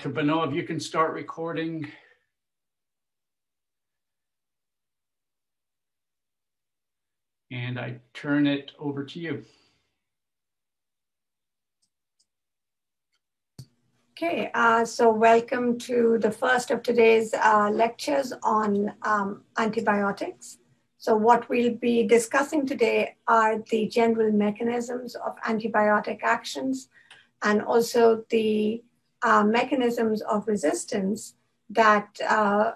Dr. Bonneau, if you can start recording. And I turn it over to you. Okay, so welcome to the first of today's lectures on antibiotics. So what we'll be discussing today are the general mechanisms of antibiotic actions and also the mechanisms of resistance that a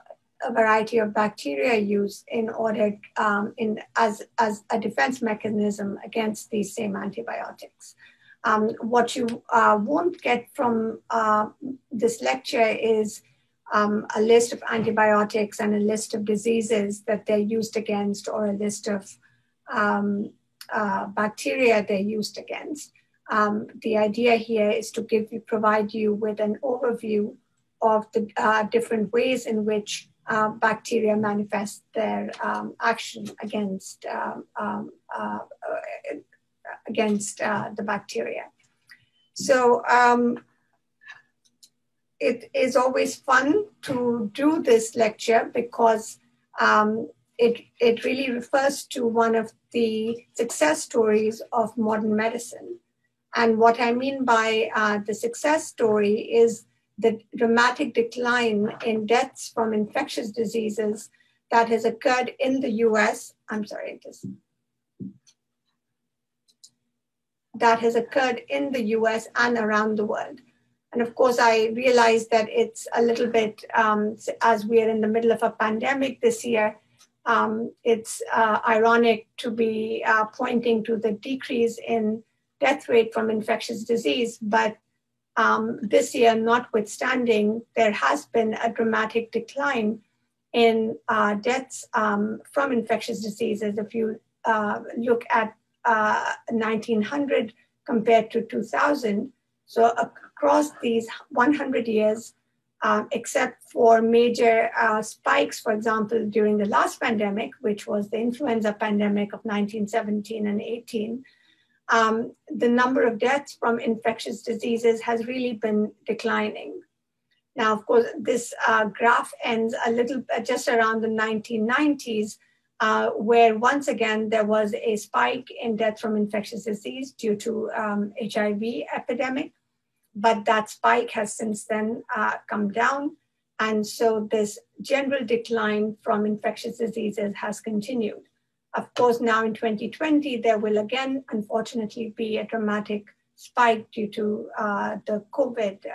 variety of bacteria use in order as a defense mechanism against these same antibiotics. What you won't get from this lecture is a list of antibiotics and a list of diseases that they're used against, or a list of bacteria they're used against. The idea here is to provide you with an overview of the different ways in which bacteria manifest their action against the bacteria. So it is always fun to do this lecture because it really refers to one of the success stories of modern medicine. And what I mean by the success story is the dramatic decline in deaths from infectious diseases that has occurred in the US. That has occurred in the US and around the world. And of course, I realize that it's a little bit, as we are in the middle of a pandemic this year, it's ironic to be pointing to the decrease in death rate from infectious disease. But this year, notwithstanding, there has been a dramatic decline in deaths from infectious diseases. If you look at 1900 compared to 2000. So across these 100 years, except for major spikes, for example, during the last pandemic, which was the influenza pandemic of 1917 and 18, the number of deaths from infectious diseases has really been declining. Now, of course, this graph ends a little just around the 1990s, where once again there was a spike in death from infectious disease due to HIV epidemic, but that spike has since then come down. And so this general decline from infectious diseases has continued. Of course, now in 2020, there will again, unfortunately, be a dramatic spike due to the COVID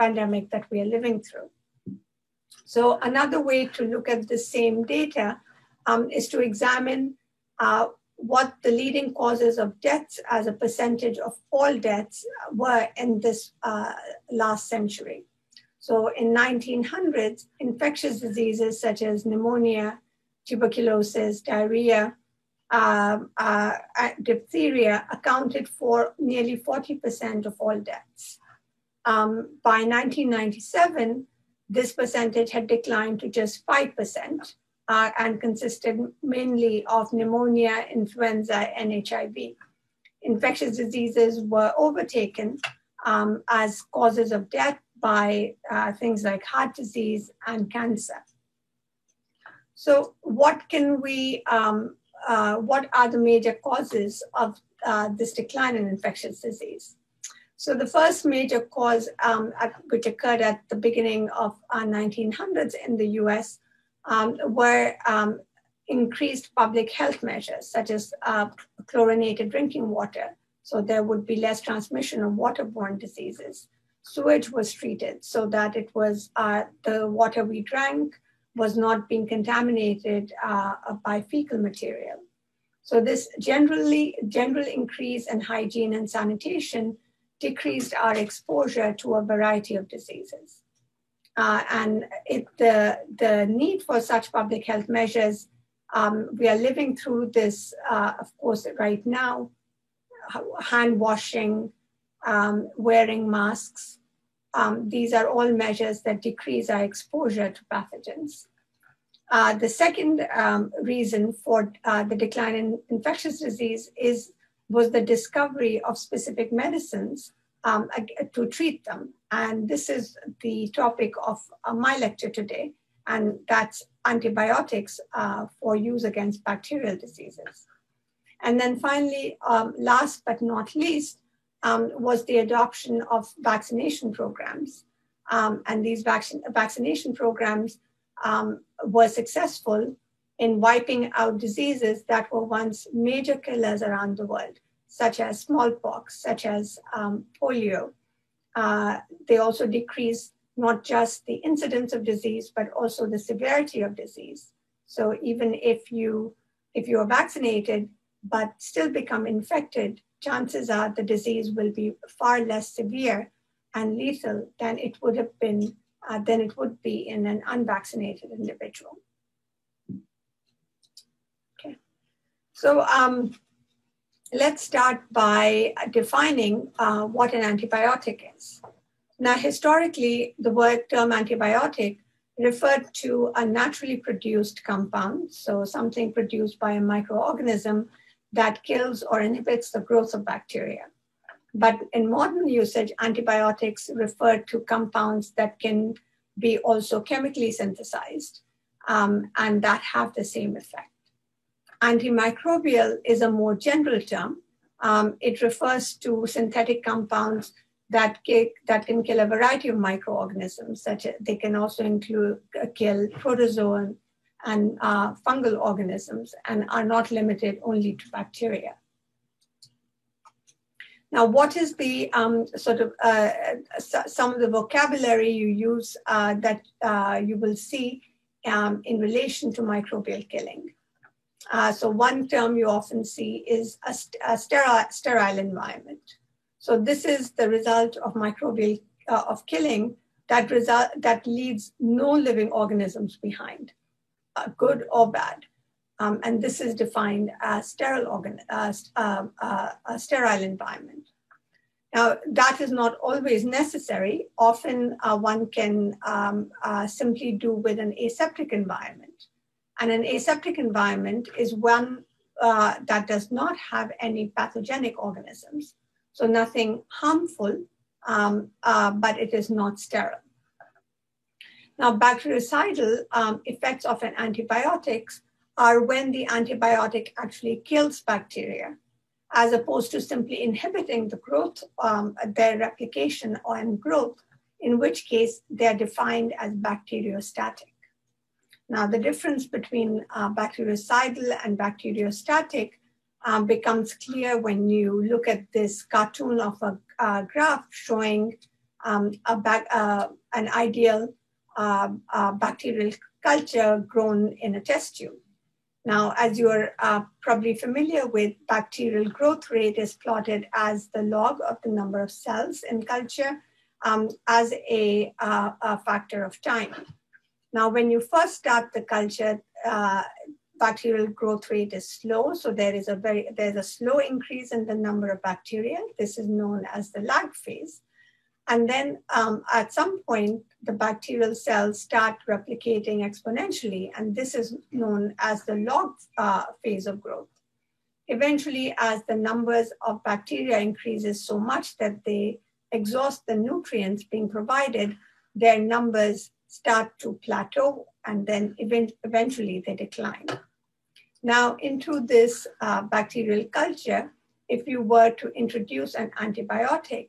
pandemic that we are living through. So another way to look at the same data is to examine what the leading causes of deaths as a percentage of all deaths were in this last century. So in 1900s, infectious diseases such as pneumonia, tuberculosis, diarrhea, diphtheria accounted for nearly 40% of all deaths. By 1997, this percentage had declined to just 5% and consisted mainly of pneumonia, influenza, and HIV. Infectious diseases were overtaken as causes of death by things like heart disease and cancer. So what are the major causes of this decline in infectious disease? So the first major cause, which occurred at the beginning of 1900s in the US, were increased public health measures, such as chlorinated drinking water. So there would be less transmission of waterborne diseases. Sewage was treated so that it was the water we drank was not being contaminated by fecal material. So this general increase in hygiene and sanitation decreased our exposure to a variety of diseases. And the need for such public health measures, we are living through this, of course, right now, hand washing, wearing masks. These are all measures that decrease our exposure to pathogens. The second reason for the decline in infectious disease was the discovery of specific medicines to treat them. And this is the topic of my lecture today, and that's antibiotics for use against bacterial diseases. And then finally, last but not least, was the adoption of vaccination programs. And these vaccination programs were successful in wiping out diseases that were once major killers around the world, such as smallpox, such as polio. They also decreased not just the incidence of disease, but also the severity of disease. So even if you are vaccinated, but still become infected, chances are the disease will be far less severe and lethal than it would have been, than it would be in an unvaccinated individual. Okay, so let's start by defining what an antibiotic is. Now, historically, the word term antibiotic referred to a naturally produced compound, so something produced by a microorganism that kills or inhibits the growth of bacteria. But in modern usage, antibiotics refer to compounds that can be also chemically synthesized and that have the same effect. Antimicrobial is a more general term. It refers to synthetic compounds that can kill a variety of microorganisms, such as they can also kill protozoan and fungal organisms, and are not limited only to bacteria. Now, what is the some of the vocabulary you use that you will see in relation to microbial killing? So one term you often see is a sterile environment. So this is the result of microbial of killing that leaves no living organisms behind, good or bad. And this is defined as a sterile environment. Now, that is not always necessary. Often one can simply do with an aseptic environment. And an aseptic environment is one that does not have any pathogenic organisms. So nothing harmful, but it is not sterile. Now, bactericidal effects of an antibiotics are when the antibiotic actually kills bacteria, as opposed to simply inhibiting the growth, their replication and growth, in which case they're defined as bacteriostatic. Now, the difference between bactericidal and bacteriostatic becomes clear when you look at this cartoon of a graph showing an ideal bacterial culture grown in a test tube. Now, as you're probably familiar with, bacterial growth rate is plotted as the log of the number of cells in culture as a factor of time. Now, when you first start the culture, bacterial growth rate is slow. So there's a slow increase in the number of bacteria. This is known as the lag phase. And then at some point, the bacterial cells start replicating exponentially, and this is known as the log phase of growth. Eventually, as the numbers of bacteria increases so much that they exhaust the nutrients being provided, their numbers start to plateau, and then eventually they decline. Now, into this bacterial culture, if you were to introduce an antibiotic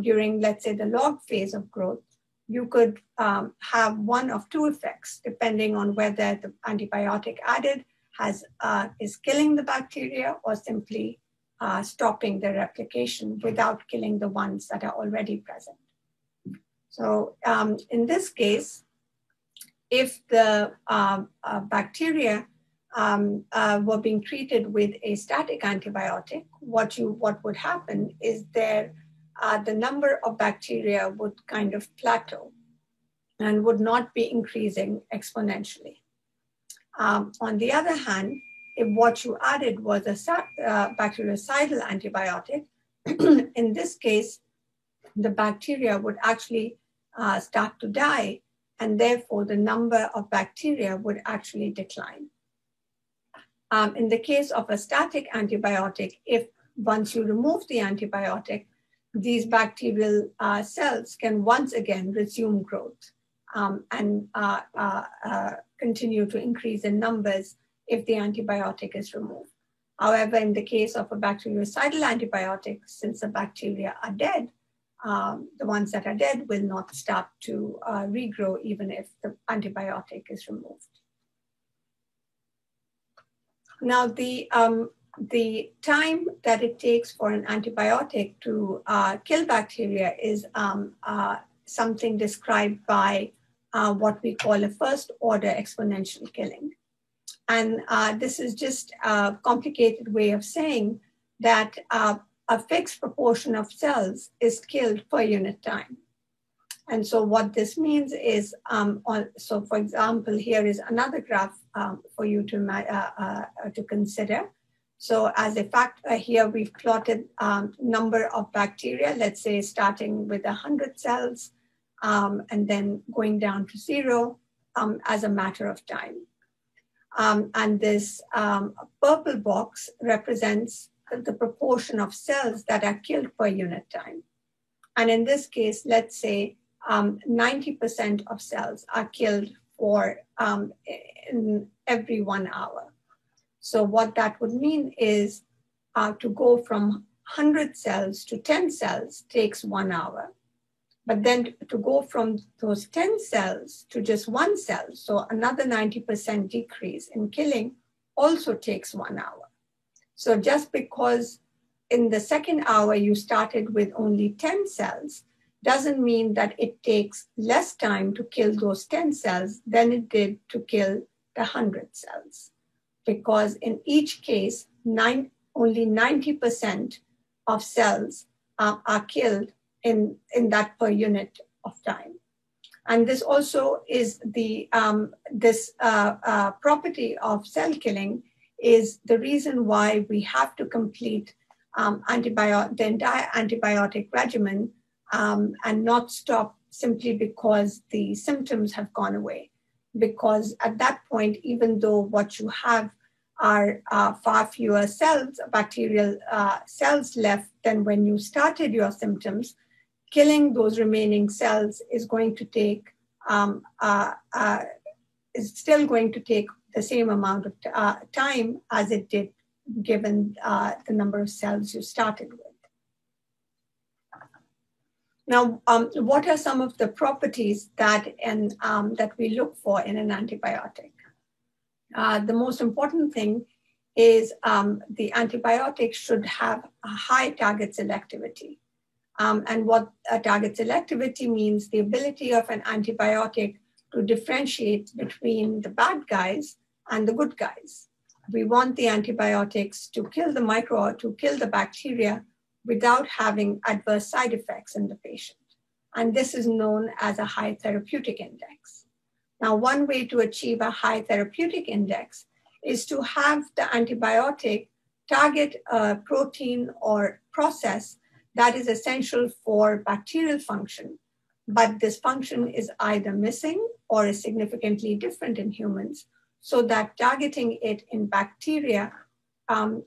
during, let's say, the log phase of growth, you could have one of two effects, depending on whether the antibiotic added is killing the bacteria or simply stopping the replication without killing the ones that are already present. So in this case, if the bacteria were being treated with a static antibiotic, what would happen is the number of bacteria would kind of plateau and would not be increasing exponentially. On the other hand, if what you added was a bactericidal antibiotic, in this case, the bacteria would actually start to die, and therefore the number of bacteria would actually decline. In the case of a static antibiotic, if once you remove the antibiotic, these bacterial cells can once again resume growth and continue to increase in numbers if the antibiotic is removed. However, in the case of a bactericidal antibiotic, since the bacteria are dead, the ones that are dead will not start to regrow even if the antibiotic is removed. Now, the time that it takes for an antibiotic to kill bacteria is something described by what we call a first order exponential killing. And this is just a complicated way of saying that a fixed proportion of cells is killed per unit time. And so what this means is, so for example, here is another graph for you to consider. So as a factor here, we've plotted number of bacteria, let's say starting with 100 cells and then going down to 0 as a matter of time. And this purple box represents the proportion of cells that are killed per unit time. And in this case, let's say 90% of cells are killed for in every 1 hour. So what that would mean is to go from 100 cells to 10 cells takes 1 hour. But then to go from those 10 cells to just 1 cell, so another 90% decrease in killing also takes 1 hour. So just because in the second hour you started with only 10 cells doesn't mean that it takes less time to kill those 10 cells than it did to kill the 100 cells. Because in each case, only 90% of cells are killed in that per unit of time. And this also is the property of cell killing is the reason why we have to complete the entire antibiotic regimen and not stop simply because the symptoms have gone away. Because at that point, even though what you have are far fewer cells, bacterial cells left than when you started your symptoms, killing those remaining cells is going to take, is still going to take the same amount of time as it did given the number of cells you started with. Now, what are some of the properties that we look for in an antibiotic? The most important thing is the antibiotic should have a high target selectivity. And what target selectivity means, the ability of an antibiotic to differentiate between the bad guys and the good guys. We want the antibiotics to kill the bacteria without having adverse side effects in the patient. And this is known as a high therapeutic index. Now, one way to achieve a high therapeutic index is to have the antibiotic target a protein or process that is essential for bacterial function, but this function is either missing or is significantly different in humans, so that targeting it in bacteria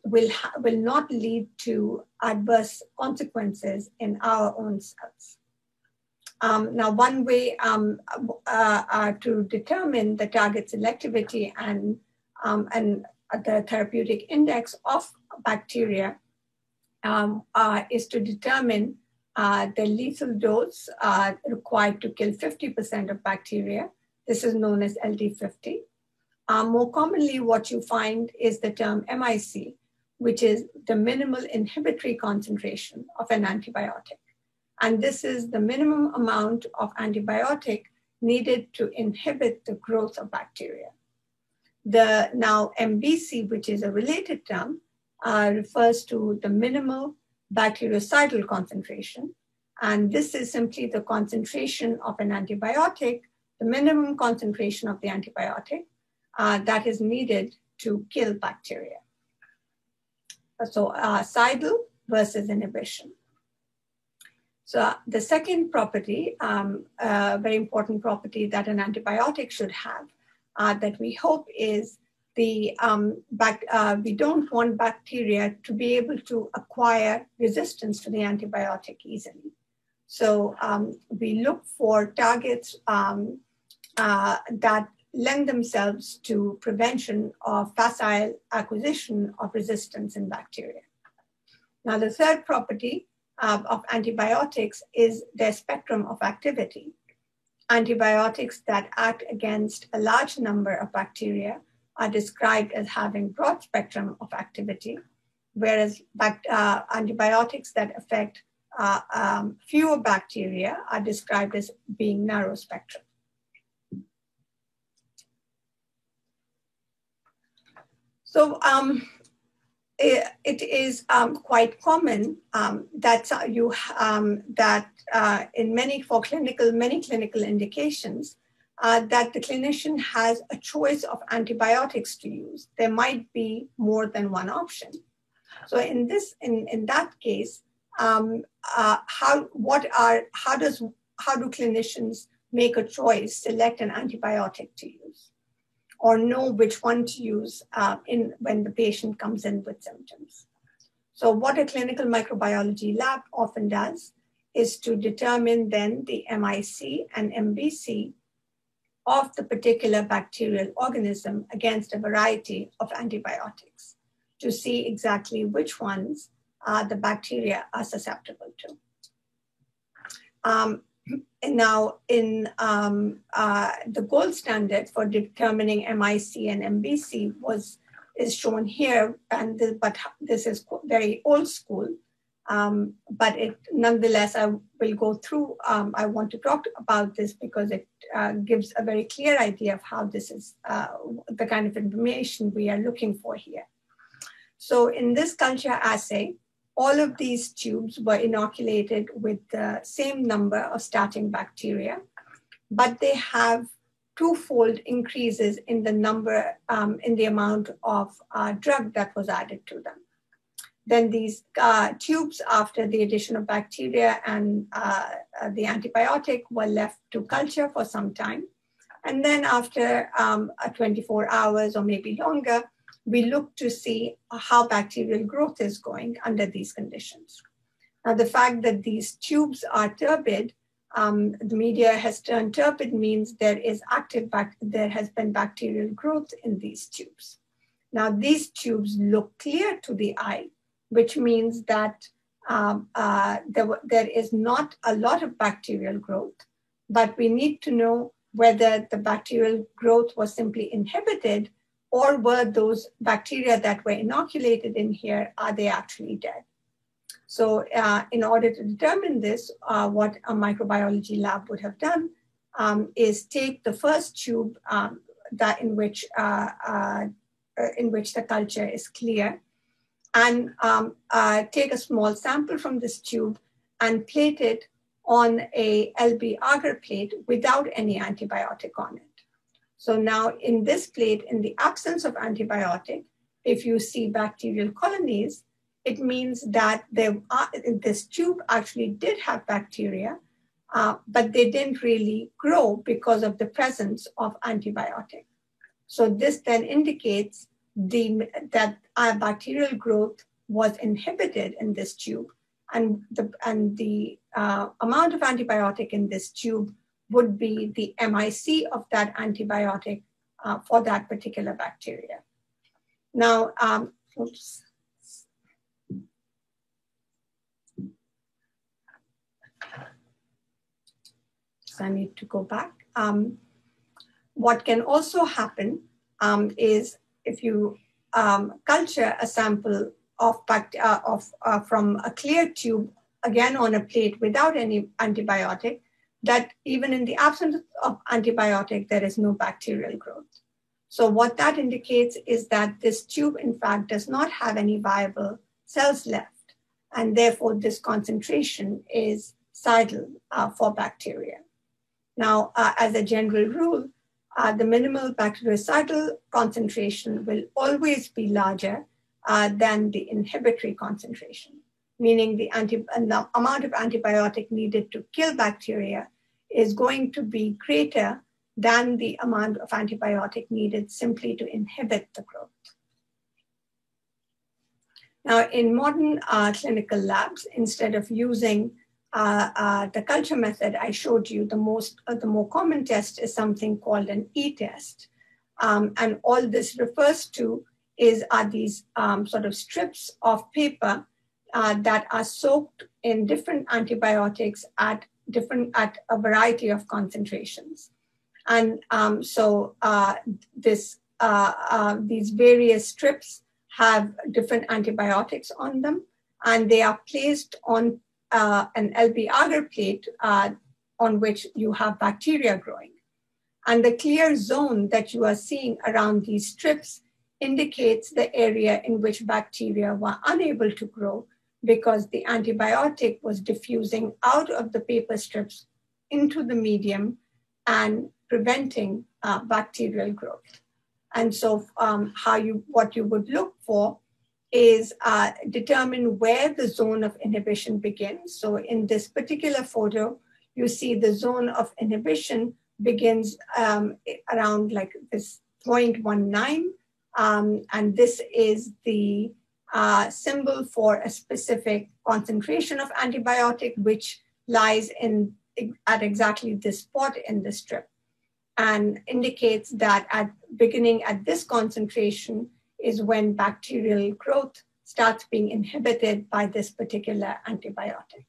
will not lead to adverse consequences in our own cells. Now, one way to determine the target selectivity and the therapeutic index of bacteria is to determine the lethal dose required to kill 50% of bacteria. This is known as LD50. More commonly, what you find is the term MIC, which is the minimal inhibitory concentration of an antibiotic. And this is the minimum amount of antibiotic needed to inhibit the growth of bacteria. Now MBC, which is a related term, refers to the minimal bactericidal concentration. And this is simply the concentration of an antibiotic, the minimum concentration of the antibiotic that is needed to kill bacteria. So cidal versus inhibition. So the second property, very important property that an antibiotic should have that we hope is we don't want bacteria to be able to acquire resistance to the antibiotic easily. So we look for targets that lend themselves to prevention of facile acquisition of resistance in bacteria. Now, the third property of antibiotics is their spectrum of activity. Antibiotics that act against a large number of bacteria are described as having broad spectrum of activity, whereas antibiotics that affect fewer bacteria are described as being narrow spectrum. So it is quite common that in many clinical indications that the clinician has a choice of antibiotics to use. There might be more than one option. So in that case, how do clinicians make a choice, select an antibiotic to use, or know which one to use when the patient comes in with symptoms? So what a clinical microbiology lab often does is to determine then the MIC and MBC of the particular bacterial organism against a variety of antibiotics to see exactly which ones the bacteria are susceptible to. And now, in the gold standard for determining MIC and MBC is shown here, but this is very old school. But nonetheless, I will go through. I want to talk about this because it gives a very clear idea of how this is the kind of information we are looking for here. So in this culture assay, all of these tubes were inoculated with the same number of starting bacteria, but they have twofold increases in the number, in the amount of drug that was added to them. Then these tubes, after the addition of bacteria and the antibiotic, were left to culture for some time. And then after 24 hours or maybe longer, we look to see how bacterial growth is going under these conditions. Now, the fact that these tubes are turbid, the media has turned turbid, means there has been bacterial growth in these tubes. Now, these tubes look clear to the eye, which means that there is not a lot of bacterial growth, but we need to know whether the bacterial growth was simply inhibited, or were those bacteria that were inoculated in here, are they actually dead? So in order to determine this, what a microbiology lab would have done is take the first tube in which the culture is clear, and take a small sample from this tube and plate it on a LB agar plate without any antibiotic on it. So now in this plate, in the absence of antibiotic, if you see bacterial colonies, it means that this tube actually did have bacteria, but they didn't really grow because of the presence of antibiotic. So this then indicates that bacterial growth was inhibited in this tube, and the amount of antibiotic in this tube would be the MIC of that antibiotic for that particular bacteria. Now, oops. So I need to go back. What can also happen is if you culture a sample from a clear tube, again on a plate without any antibiotic, that even in the absence of antibiotic, there is no bacterial growth. So what that indicates is that this tube, in fact, does not have any viable cells left, and therefore this concentration is cidal for bacteria. Now, as a general rule, the minimal bactericidal concentration will always be larger than the inhibitory concentration, meaning the amount of antibiotic needed to kill bacteria is going to be greater than the amount of antibiotic needed simply to inhibit the growth. Now, in modern clinical labs, instead of using the culture method I showed you, the more common test is something called an e-test. And all this refers to are these sort of strips of paper that are soaked in different antibiotics at a variety of concentrations. And these various strips have different antibiotics on them, and they are placed on an LB agar plate on which you have bacteria growing. And the clear zone that you are seeing around these strips indicates the area in which bacteria were unable to grow because the antibiotic was diffusing out of the paper strips into the medium and preventing bacterial growth. And so what you would look for is determine where the zone of inhibition begins. So in this particular photo, you see the zone of inhibition begins around like this 0.19, and this is the symbol for a specific concentration of antibiotic, which lies at exactly this spot in the strip, and indicates that beginning at this concentration is when bacterial growth starts being inhibited by this particular antibiotic.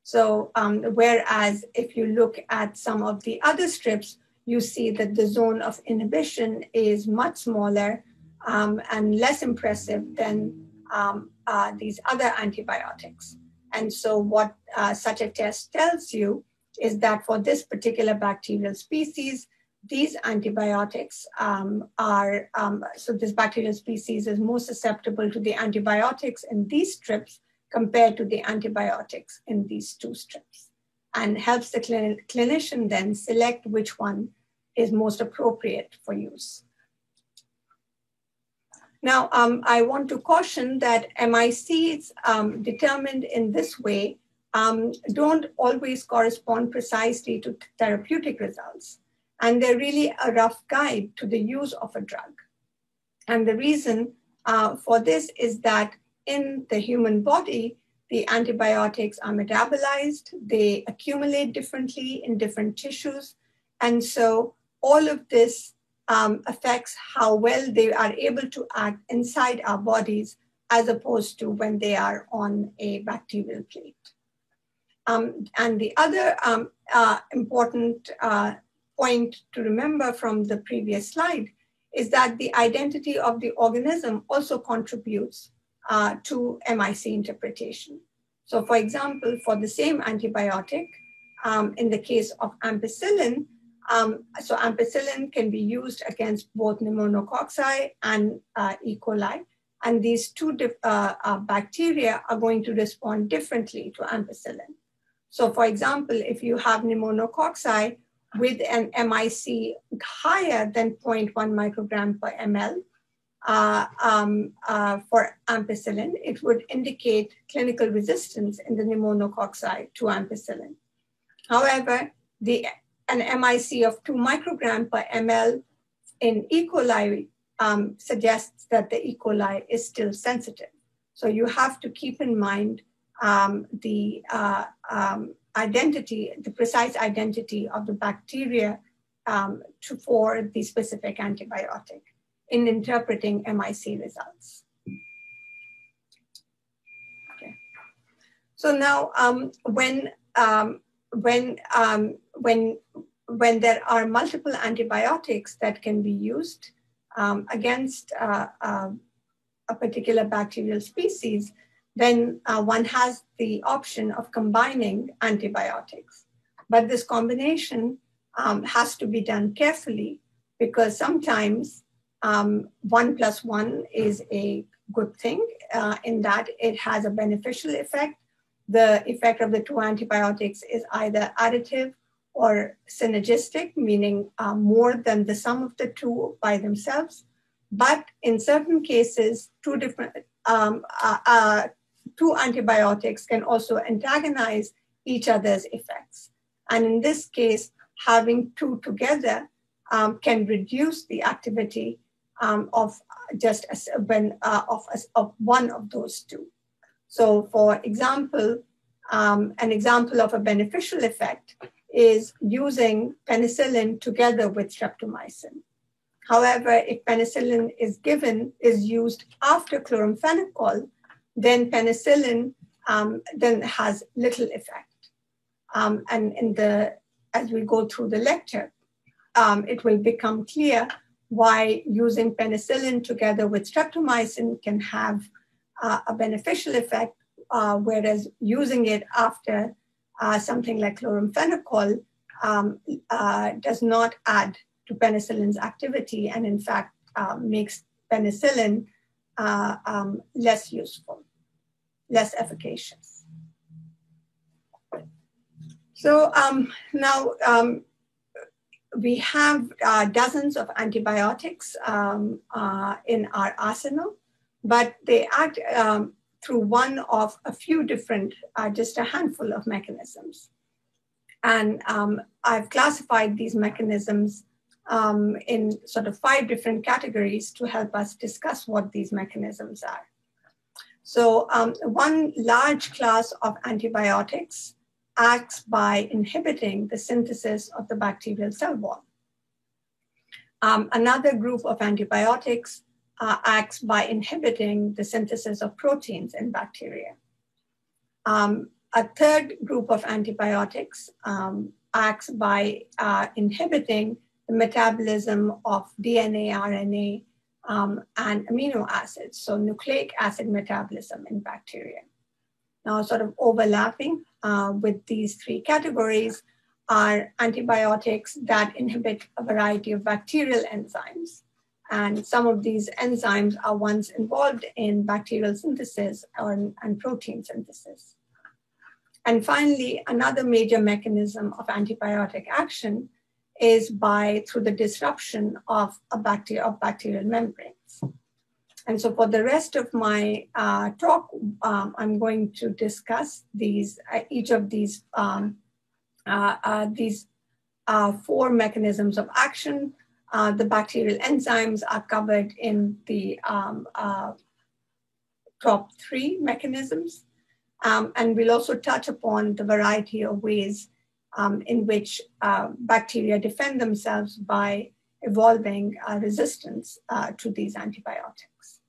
So whereas if you look at some of the other strips, you see that the zone of inhibition is much smaller and less impressive than these other antibiotics. And so what such a test tells you is that for this particular bacterial species, these antibiotics so this bacterial species is more susceptible to the antibiotics in these strips compared to the antibiotics in these two strips, and helps the clinician then select which one is most appropriate for use. Now, I want to caution that MICs determined in this way don't always correspond precisely to therapeutic results. And they're really a rough guide to the use of a drug. And the reason for this is that in the human body, the antibiotics are metabolized, they accumulate differently in different tissues. And so all of this affects how well they are able to act inside our bodies as opposed to when they are on a bacterial plate. And the other important point to remember from the previous slide is that the identity of the organism also contributes to MIC interpretation. So for example, for the same antibiotic, in the case of ampicillin, so ampicillin can be used against both pneumococci and E. coli. And these two bacteria are going to respond differently to ampicillin. So for example, if you have pneumococci with an MIC higher than 0.1 microgram per ml for ampicillin, it would indicate clinical resistance in the pneumococci to ampicillin. However, an MIC of 2 microgram per ml in E. coli suggests that the E. coli is still sensitive. So you have to keep in mind the precise identity of the bacteria for the specific antibiotic in interpreting MIC results. Okay. So now, when there are multiple antibiotics that can be used against a particular bacterial species, then one has the option of combining antibiotics. But this combination has to be done carefully because sometimes 1 + 1 is a good thing in that it has a beneficial effect. The effect of the two antibiotics is either additive or synergistic, meaning more than the sum of the two by themselves. But in certain cases, two antibiotics can also antagonize each other's effects. And in this case, having two together can reduce the activity of just of one of those two. So for example, an example of a beneficial effect is using penicillin together with streptomycin. However, if penicillin is used after chloramphenicol, then penicillin then has little effect. And as we go through the lecture, it will become clear why using penicillin together with streptomycin can have a beneficial effect, whereas using it after something like chloramphenicol does not add to penicillin's activity, and in fact makes penicillin less useful, less efficacious. So now we have dozens of antibiotics in our arsenal, but they act through one of a few different, just a handful of mechanisms. And I've classified these mechanisms in sort of 5 different categories to help us discuss what these mechanisms are. So one large class of antibiotics acts by inhibiting the synthesis of the bacterial cell wall. Another group of antibiotics acts by inhibiting the synthesis of proteins in bacteria. A third group of antibiotics acts by inhibiting the metabolism of DNA, RNA, and amino acids, so nucleic acid metabolism in bacteria. Now, sort of overlapping with these 3 categories are antibiotics that inhibit a variety of bacterial enzymes. And some of these enzymes are ones involved in bacterial synthesis and protein synthesis. And finally, another major mechanism of antibiotic action is through the disruption of bacterial membranes. And so for the rest of my talk, I'm going to discuss each of these 4 mechanisms of action. The bacterial enzymes are covered in the top 3 mechanisms. And we'll also touch upon the variety of ways in which bacteria defend themselves by evolving resistance to these antibiotics.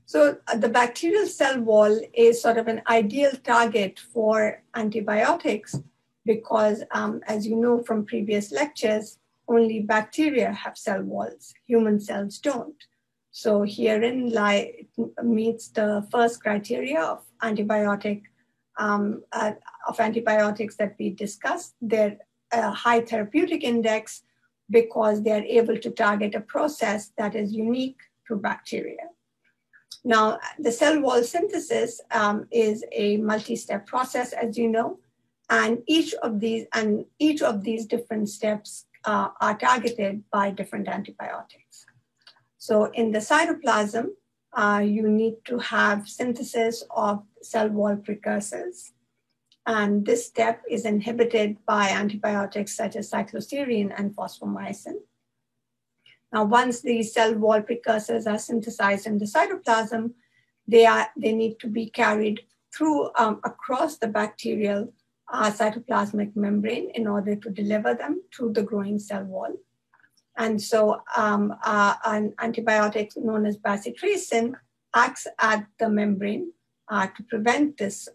So the bacterial cell wall is sort of an ideal target for antibiotics because, as you know from previous lectures, only bacteria have cell walls, human cells don't. So herein meets the first criteria of antibiotics that we discussed. They're a high therapeutic index because they're able to target a process that is unique to bacteria. Now, the cell wall synthesis is a multi-step process, as you know, and each of these different steps are targeted by different antibiotics. So in the cytoplasm, you need to have synthesis of cell wall precursors. And this step is inhibited by antibiotics such as cycloserine and fosfomycin. Now, once these cell wall precursors are synthesized in the cytoplasm, they need to be carried through across the bacterial cytoplasmic membrane in order to deliver them to the growing cell wall. And so an antibiotic known as bacitracin acts at the membrane to prevent this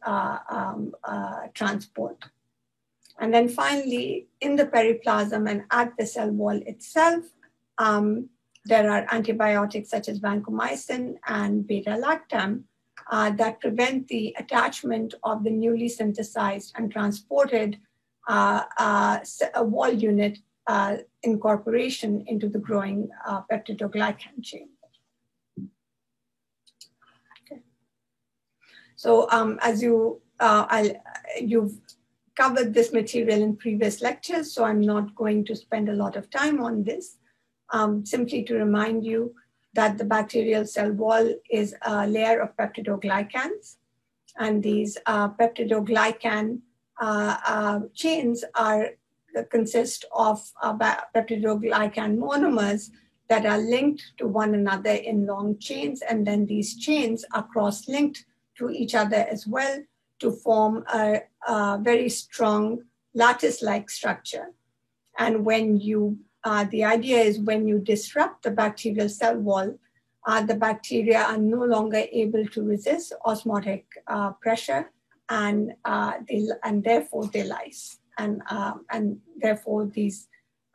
transport. And then finally, in the periplasm and at the cell wall itself, there are antibiotics such as vancomycin and beta-lactam that prevent the attachment of the newly synthesized and transported wall unit incorporation into the growing peptidoglycan chain. Okay. So as you've covered this material in previous lectures, so I'm not going to spend a lot of time on this. Simply to remind you that the bacterial cell wall is a layer of peptidoglycans, And these peptidoglycan chains consist of peptidoglycan monomers that are linked to one another in long chains, and then these chains are cross-linked to each other as well to form a very strong lattice-like structure. And when you, the idea is when you disrupt the bacterial cell wall, the bacteria are no longer able to resist osmotic pressure, and therefore they lyse, and therefore these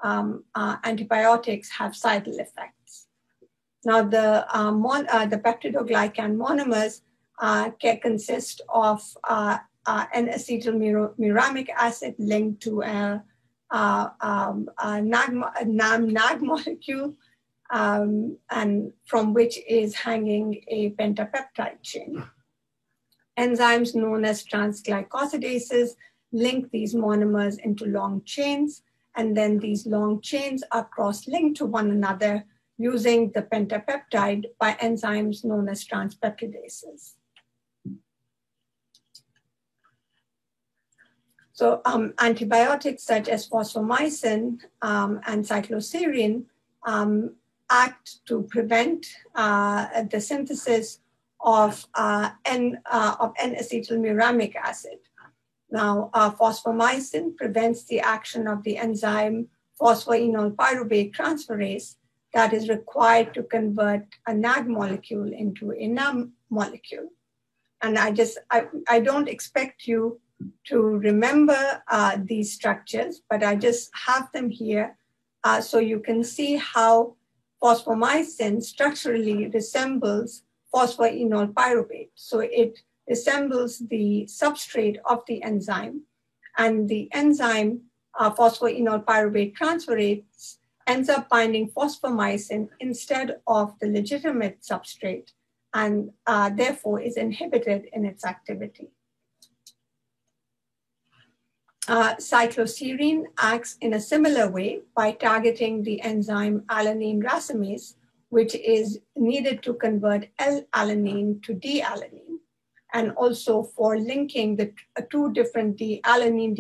antibiotics have sidle effects. Now the peptidoglycan monomers consist of N-acetylmuramic acid linked to a NAG molecule, and from which is hanging a pentapeptide chain. Enzymes known as transglycosidases link these monomers into long chains, and then these long chains are cross-linked to one another using the pentapeptide by enzymes known as transpeptidases. So antibiotics such as fosfomycin and cycloserine act to prevent the synthesis of N-acetylmuramic acid. Now, fosfomycin prevents the action of the enzyme phosphoenol pyruvate transferase that is required to convert a NAG molecule into a NAM molecule. And I don't expect you to remember these structures, but I just have them here so you can see how fosfomycin structurally resembles phosphoenol pyruvate. So it resembles the substrate of the enzyme, and the enzyme phosphoenol pyruvate transferase ends up binding fosfomycin instead of the legitimate substrate, and therefore is inhibited in its activity. Cycloserine acts in a similar way by targeting the enzyme alanine racemase, which is needed to convert L-alanine to D-alanine, and also for linking the two different D-alanine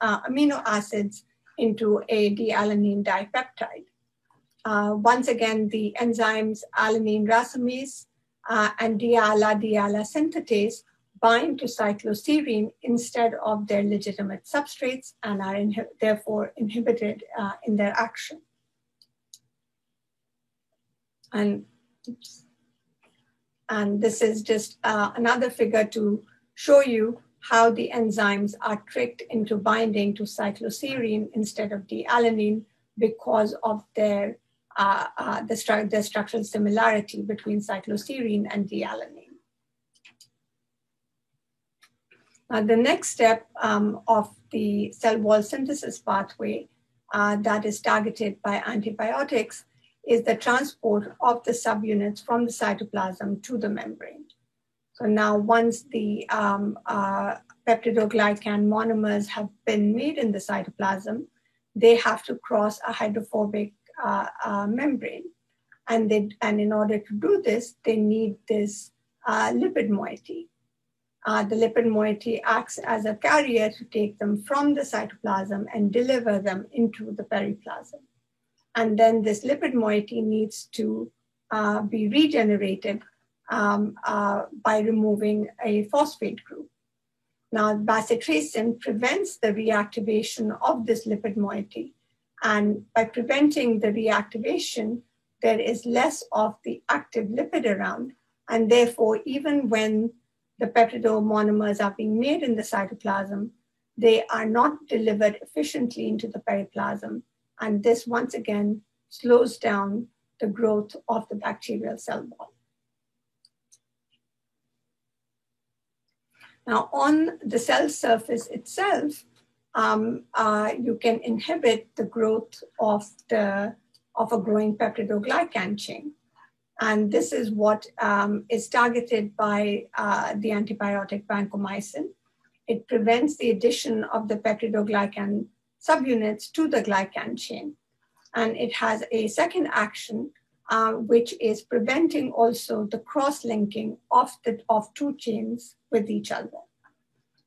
amino acids into a D-alanine dipeptide. Once again, the enzymes alanine racemase and diala synthetase bind to cycloserine instead of their legitimate substrates and are therefore inhibited in their action. And this is just another figure to show you how the enzymes are tricked into binding to cycloserine instead of D-alanine because of their the structural similarity between cycloserine and D-alanine. The next step of the cell wall synthesis pathway that is targeted by antibiotics is the transport of the subunits from the cytoplasm to the membrane. So now once the peptidoglycan monomers have been made in the cytoplasm, they have to cross a hydrophobic membrane. And in order to do this, they need this lipid moiety. The lipid moiety acts as a carrier to take them from the cytoplasm and deliver them into the periplasm. And then this lipid moiety needs to be regenerated by removing a phosphate group. Now, bacitracin prevents the reactivation of this lipid moiety. And by preventing the reactivation, there is less of the active lipid around. And therefore, even when the peptidomonomers are being made in the cytoplasm, they are not delivered efficiently into the periplasm. And this, once again, slows down the growth of the bacterial cell wall. Now, on the cell surface itself, you can inhibit the growth of a growing peptidoglycan chain. And this is what is targeted by the antibiotic vancomycin. It prevents the addition of the peptidoglycan subunits to the glycan chain. And it has a second action, which is preventing also the cross-linking of two chains with each other.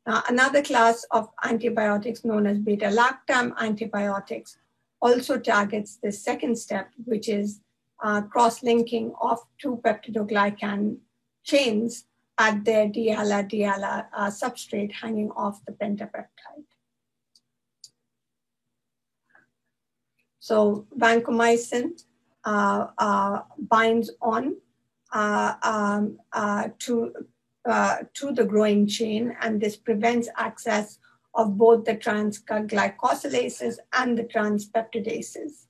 Another class of antibiotics known as beta-lactam antibiotics also targets the second step, which is cross-linking of two peptidoglycan chains at their diala substrate hanging off the pentapeptide. So vancomycin binds on to the growing chain, and this prevents access of both the transglycosylases and the transpeptidases,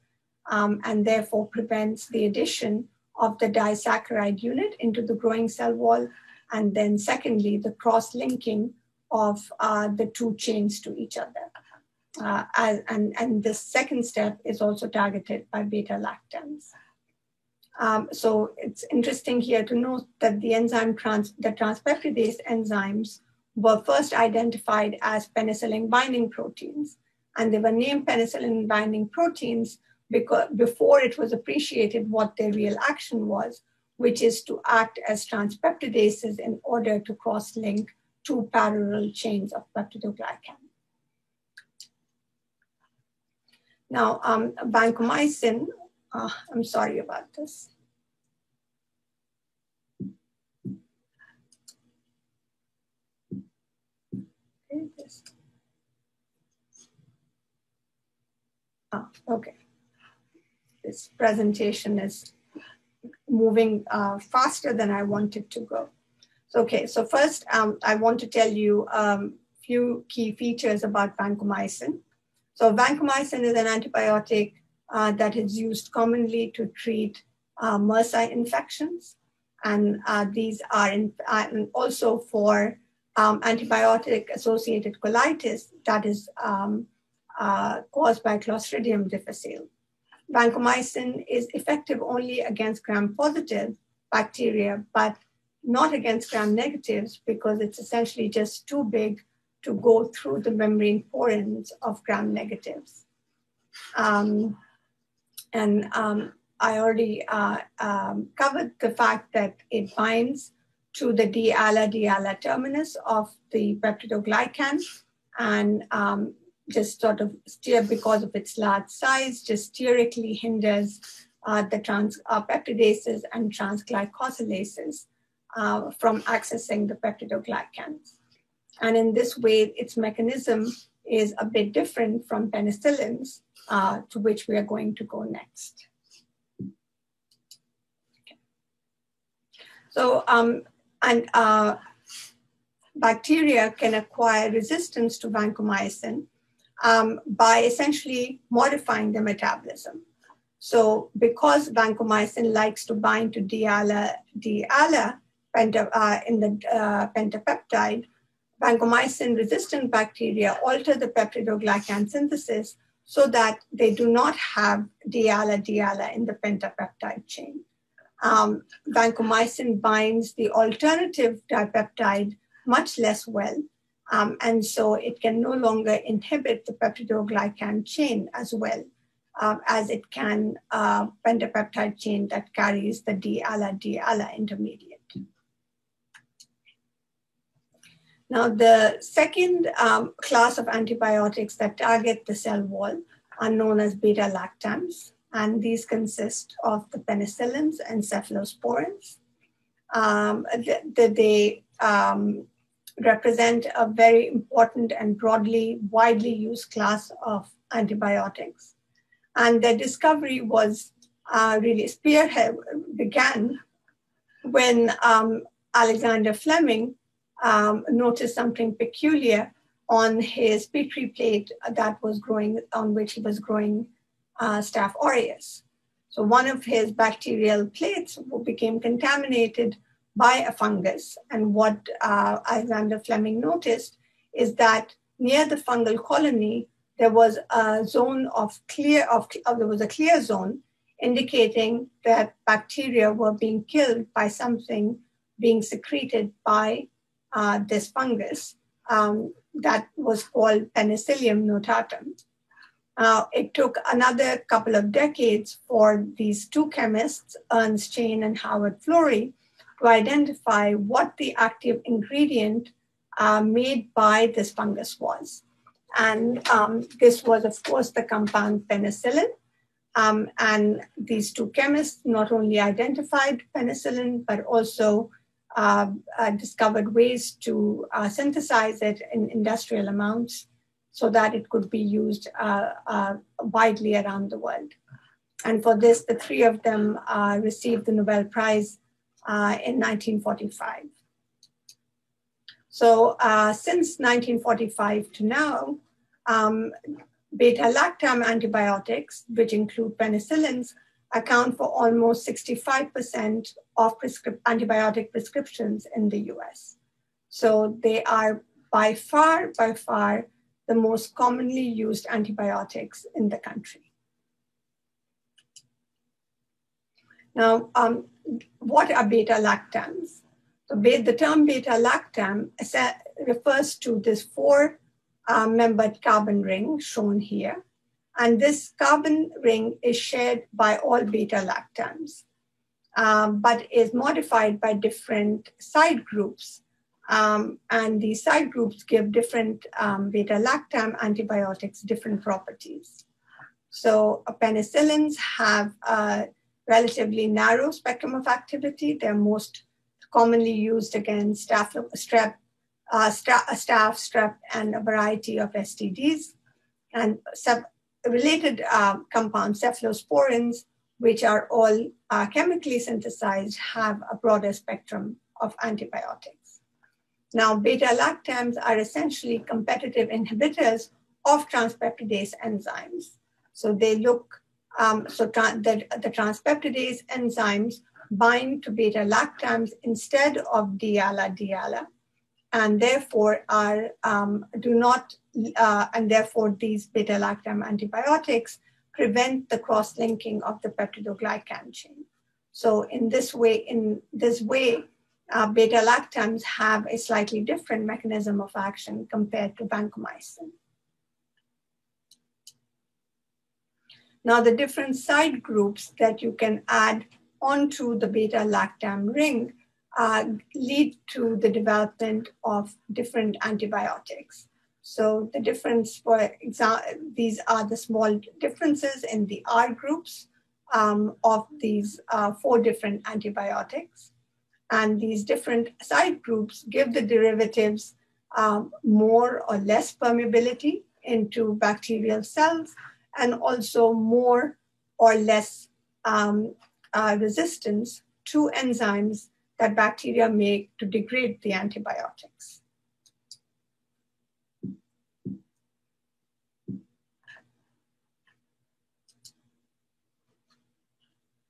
and therefore prevents the addition of the disaccharide unit into the growing cell wall, and then secondly, the cross-linking of the two chains to each other. And the second step is also targeted by beta-lactams. So it's interesting here to note that the transpeptidase enzymes were first identified as penicillin binding proteins. And they were named penicillin binding proteins because before it was appreciated what their real action was, which is to act as transpeptidases in order to cross-link two parallel chains of peptidoglycan. Now, vancomycin, I'm sorry about this. Okay. This presentation is moving faster than I wanted to go. So, okay, so first I want to tell you a few key features about vancomycin. So vancomycin is an antibiotic that is used commonly to treat MRSA infections. And these are also for antibiotic-associated colitis that is caused by Clostridium difficile. Vancomycin is effective only against gram-positive bacteria, but not against gram-negatives because it's essentially just too big to go through the membrane porins of gram-negatives. I already covered the fact that it binds to the diala terminus of the peptidoglycan, and just sort of because of its large size, just sterically hinders the peptidases and transglycosylases from accessing the peptidoglycans. And in this way, its mechanism is a bit different from penicillins, to which we are going to go next. Okay. So, bacteria can acquire resistance to vancomycin by essentially modifying the metabolism. So because vancomycin likes to bind to diala in the pentapeptide, vancomycin-resistant bacteria alter the peptidoglycan synthesis so that they do not have diala in the pentapeptide chain. Vancomycin binds the alternative dipeptide much less well, and so it can no longer inhibit the peptidoglycan chain as well as it can pentapeptide chain that carries the diala intermediate. Now, the second class of antibiotics that target the cell wall are known as beta-lactams, and these consist of the penicillins and cephalosporins. They represent a very important and widely used class of antibiotics. And their discovery was began when Alexander Fleming noticed something peculiar on his Petri plate that was growing, on which he was growing Staph aureus. So one of his bacterial plates became contaminated by a fungus. And what Alexander Fleming noticed is that near the fungal colony, there was a zone there was a clear zone indicating that bacteria were being killed by something being secreted by this fungus that was called Penicillium notatum. It took another couple of decades for these two chemists, Ernst Chain and Howard Florey, to identify what the active ingredient made by this fungus was. And this was, of course, the compound penicillin. And these two chemists not only identified penicillin, but also discovered ways to synthesize it in industrial amounts so that it could be used widely around the world. And for this, the three of them received the Nobel Prize in 1945. So since 1945 to now, beta-lactam antibiotics, which include penicillins, account for almost 65% of antibiotic prescriptions in the US. So they are by far, the most commonly used antibiotics in the country. Now, what are beta-lactams? So the term beta-lactam refers to this four-membered carbon ring shown here. And this carbon ring is shared by all beta-lactams, but is modified by different side groups. And these side groups give different beta-lactam antibiotics different properties. So penicillins have a relatively narrow spectrum of activity. They're most commonly used against staph, strep, and a variety of STDs. And related compounds, cephalosporins, which are all chemically synthesized, have a broader spectrum of antibiotics. Now, beta-lactams are essentially competitive inhibitors of transpeptidase enzymes. So they look, the transpeptidase enzymes bind to beta-lactams instead of diala, and therefore therefore these beta-lactam antibiotics prevent the cross-linking of the peptidoglycan chain. So in this way, beta-lactams have a slightly different mechanism of action compared to vancomycin. Now, the different side groups that you can add onto the beta-lactam ring lead to the development of different antibiotics. So the difference, for example, these are the small differences in the R groups of these four different antibiotics. And these different side groups give the derivatives more or less permeability into bacterial cells, and also more or less resistance to enzymes that bacteria make to degrade the antibiotics.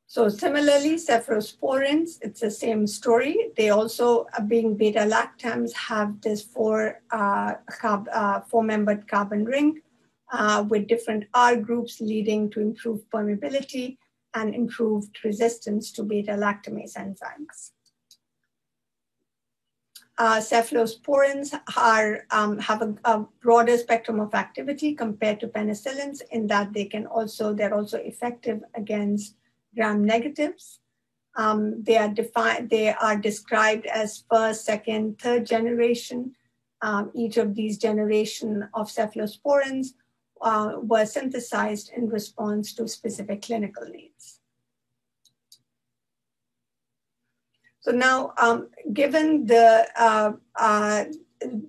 So similarly, cephalosporins, it's the same story. They also, being beta-lactams, have this four-membered carbon ring with different R groups leading to improved permeability and improved resistance to beta-lactamase enzymes. Cephalosporins have a broader spectrum of activity compared to penicillins in that they're also effective against gram-negatives. They are described as first, second, third generation. Each of these generations of cephalosporins were synthesized in response to specific clinical needs. So now, given the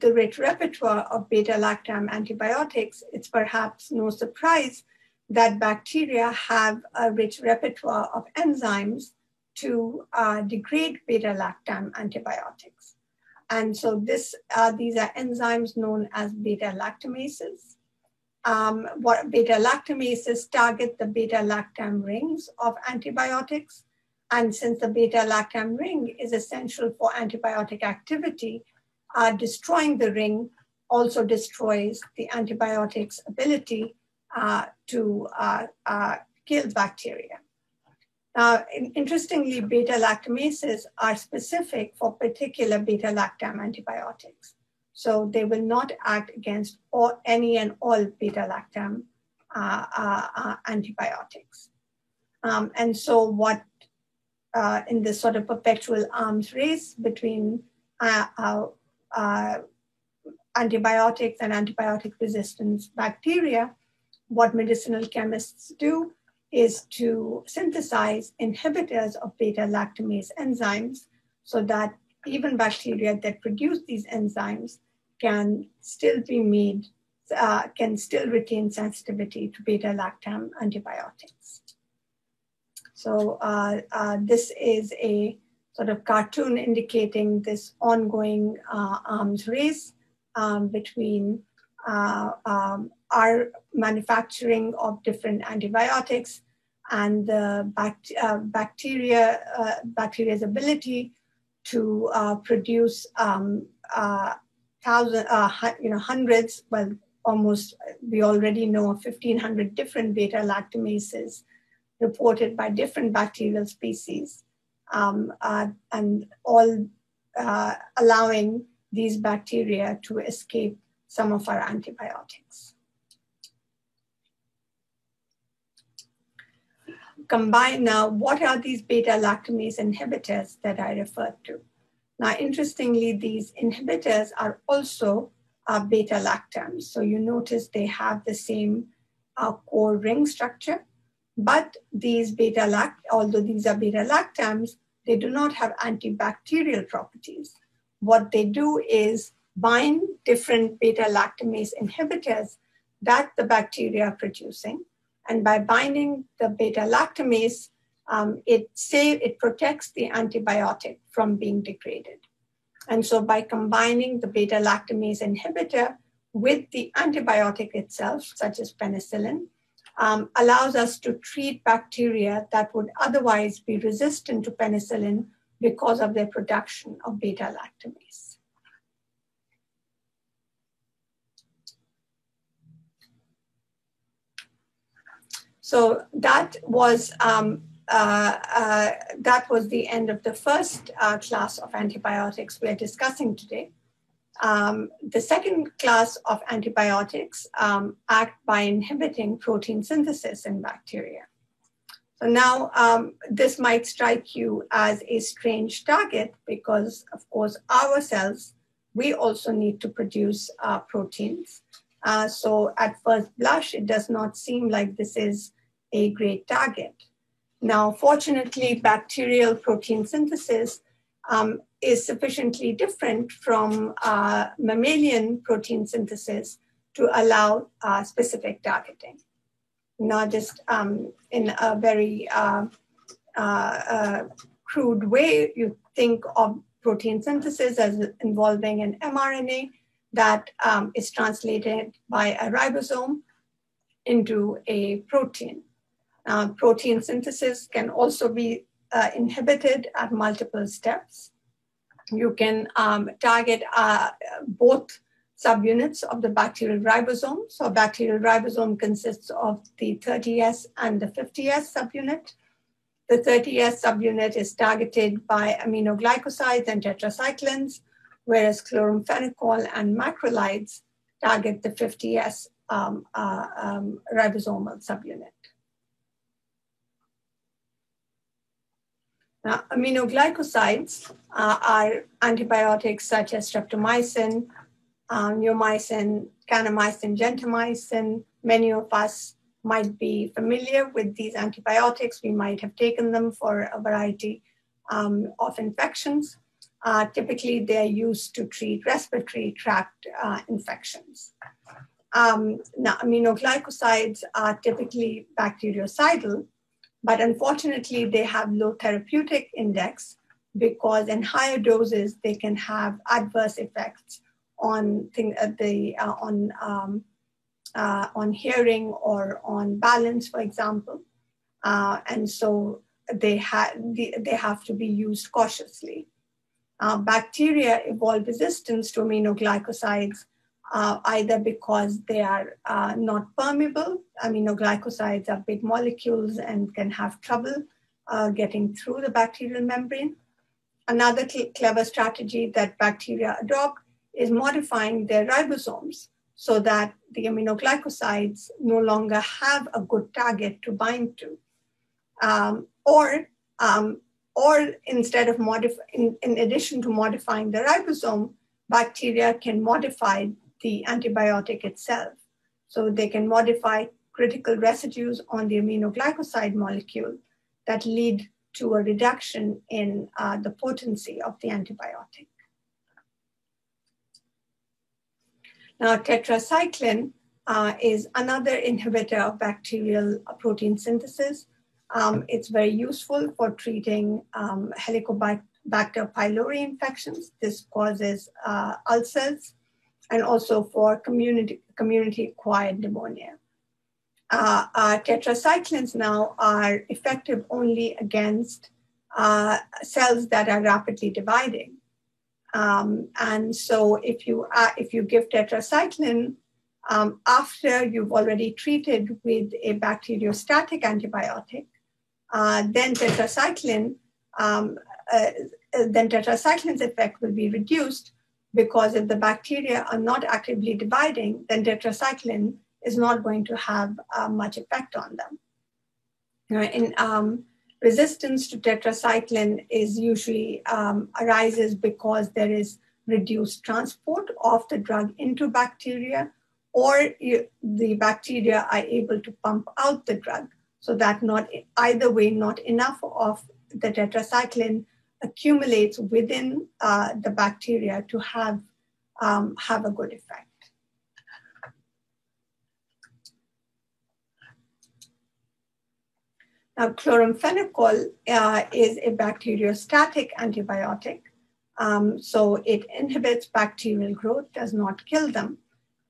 rich repertoire of beta-lactam antibiotics, it's perhaps no surprise that bacteria have a rich repertoire of enzymes to degrade beta-lactam antibiotics. And so these are enzymes known as beta-lactamases. What beta-lactamases target the beta-lactam rings of antibiotics. And since the beta-lactam ring is essential for antibiotic activity, destroying the ring also destroys the antibiotic's ability to kill bacteria. Now, interestingly, beta-lactamases are specific for particular beta-lactam antibiotics. So they will not act against any and all beta-lactam antibiotics. And so what in this sort of perpetual arms race between antibiotics and antibiotic resistance bacteria, what medicinal chemists do is to synthesize inhibitors of beta-lactamase enzymes so that even bacteria that produce these enzymes can still be made, can still retain sensitivity to beta-lactam antibiotics. So this is a sort of cartoon indicating this ongoing arms race between our manufacturing of different antibiotics and the bacteria's ability to produce hundreds, well, almost, we already know of 1,500 different beta-lactamases reported by different bacterial species, and all allowing these bacteria to escape some of our antibiotics. Combine now, what are these beta-lactamase inhibitors that I referred to? Now, interestingly, these inhibitors are also beta-lactams. So you notice they have the same core ring structure, but these although these are beta-lactams, they do not have antibacterial properties. What they do is bind different beta-lactamase inhibitors that the bacteria are producing. And by binding the beta-lactamase, it protects the antibiotic from being degraded. And so by combining the beta-lactamase inhibitor with the antibiotic itself, such as penicillin, allows us to treat bacteria that would otherwise be resistant to penicillin because of their production of beta-lactamase. So that was the end of the first class of antibiotics we're discussing today. The second class of antibiotics act by inhibiting protein synthesis in bacteria. So now this might strike you as a strange target because, of course, our cells, we also need to produce proteins. So at first blush, it does not seem like this is a great target. Now, fortunately, bacterial protein synthesis is sufficiently different from mammalian protein synthesis to allow specific targeting. Not just in a very crude way, you think of protein synthesis as involving an mRNA that is translated by a ribosome into a protein. Protein synthesis can also be inhibited at multiple steps. You can target both subunits of the bacterial ribosome. So a bacterial ribosome consists of the 30S and the 50S subunit. The 30S subunit is targeted by aminoglycosides and tetracyclines, whereas chloramphenicol and macrolides target the 50S ribosomal subunit. Now, aminoglycosides are antibiotics such as streptomycin, neomycin, kanamycin, gentamicin. Many of us might be familiar with these antibiotics. We might have taken them for a variety of infections. Typically, they're used to treat respiratory tract infections. Now, aminoglycosides are typically bactericidal, but unfortunately, they have low therapeutic index because in higher doses, they can have adverse effects on hearing or on balance, for example. And so they have to be used cautiously. Bacteria evolve resistance to aminoglycosides either because they are not permeable. Aminoglycosides are big molecules and can have trouble getting through the bacterial membrane. Another clever strategy that bacteria adopt is modifying their ribosomes so that the aminoglycosides no longer have a good target to bind to. Or instead of in addition to modifying the ribosome, bacteria can modify the antibiotic itself. So they can modify critical residues on the aminoglycoside molecule that lead to a reduction in the potency of the antibiotic. Now, tetracycline is another inhibitor of bacterial protein synthesis. It's very useful for treating Helicobacter pylori infections. This causes ulcers, and also for community-acquired pneumonia. Tetracyclines now are effective only against cells that are rapidly dividing. And so if you give tetracycline after you've already treated with a bacteriostatic antibiotic, then tetracycline's effect will be reduced, because if the bacteria are not actively dividing, then tetracycline is not going to have much effect on them. Resistance to tetracycline is usually arises because there is reduced transport of the drug into bacteria, or the bacteria are able to pump out the drug, so that either way, not enough of the tetracycline accumulates within the bacteria to have a good effect. Now, chloramphenicol is a bacteriostatic antibiotic. So it inhibits bacterial growth, does not kill them.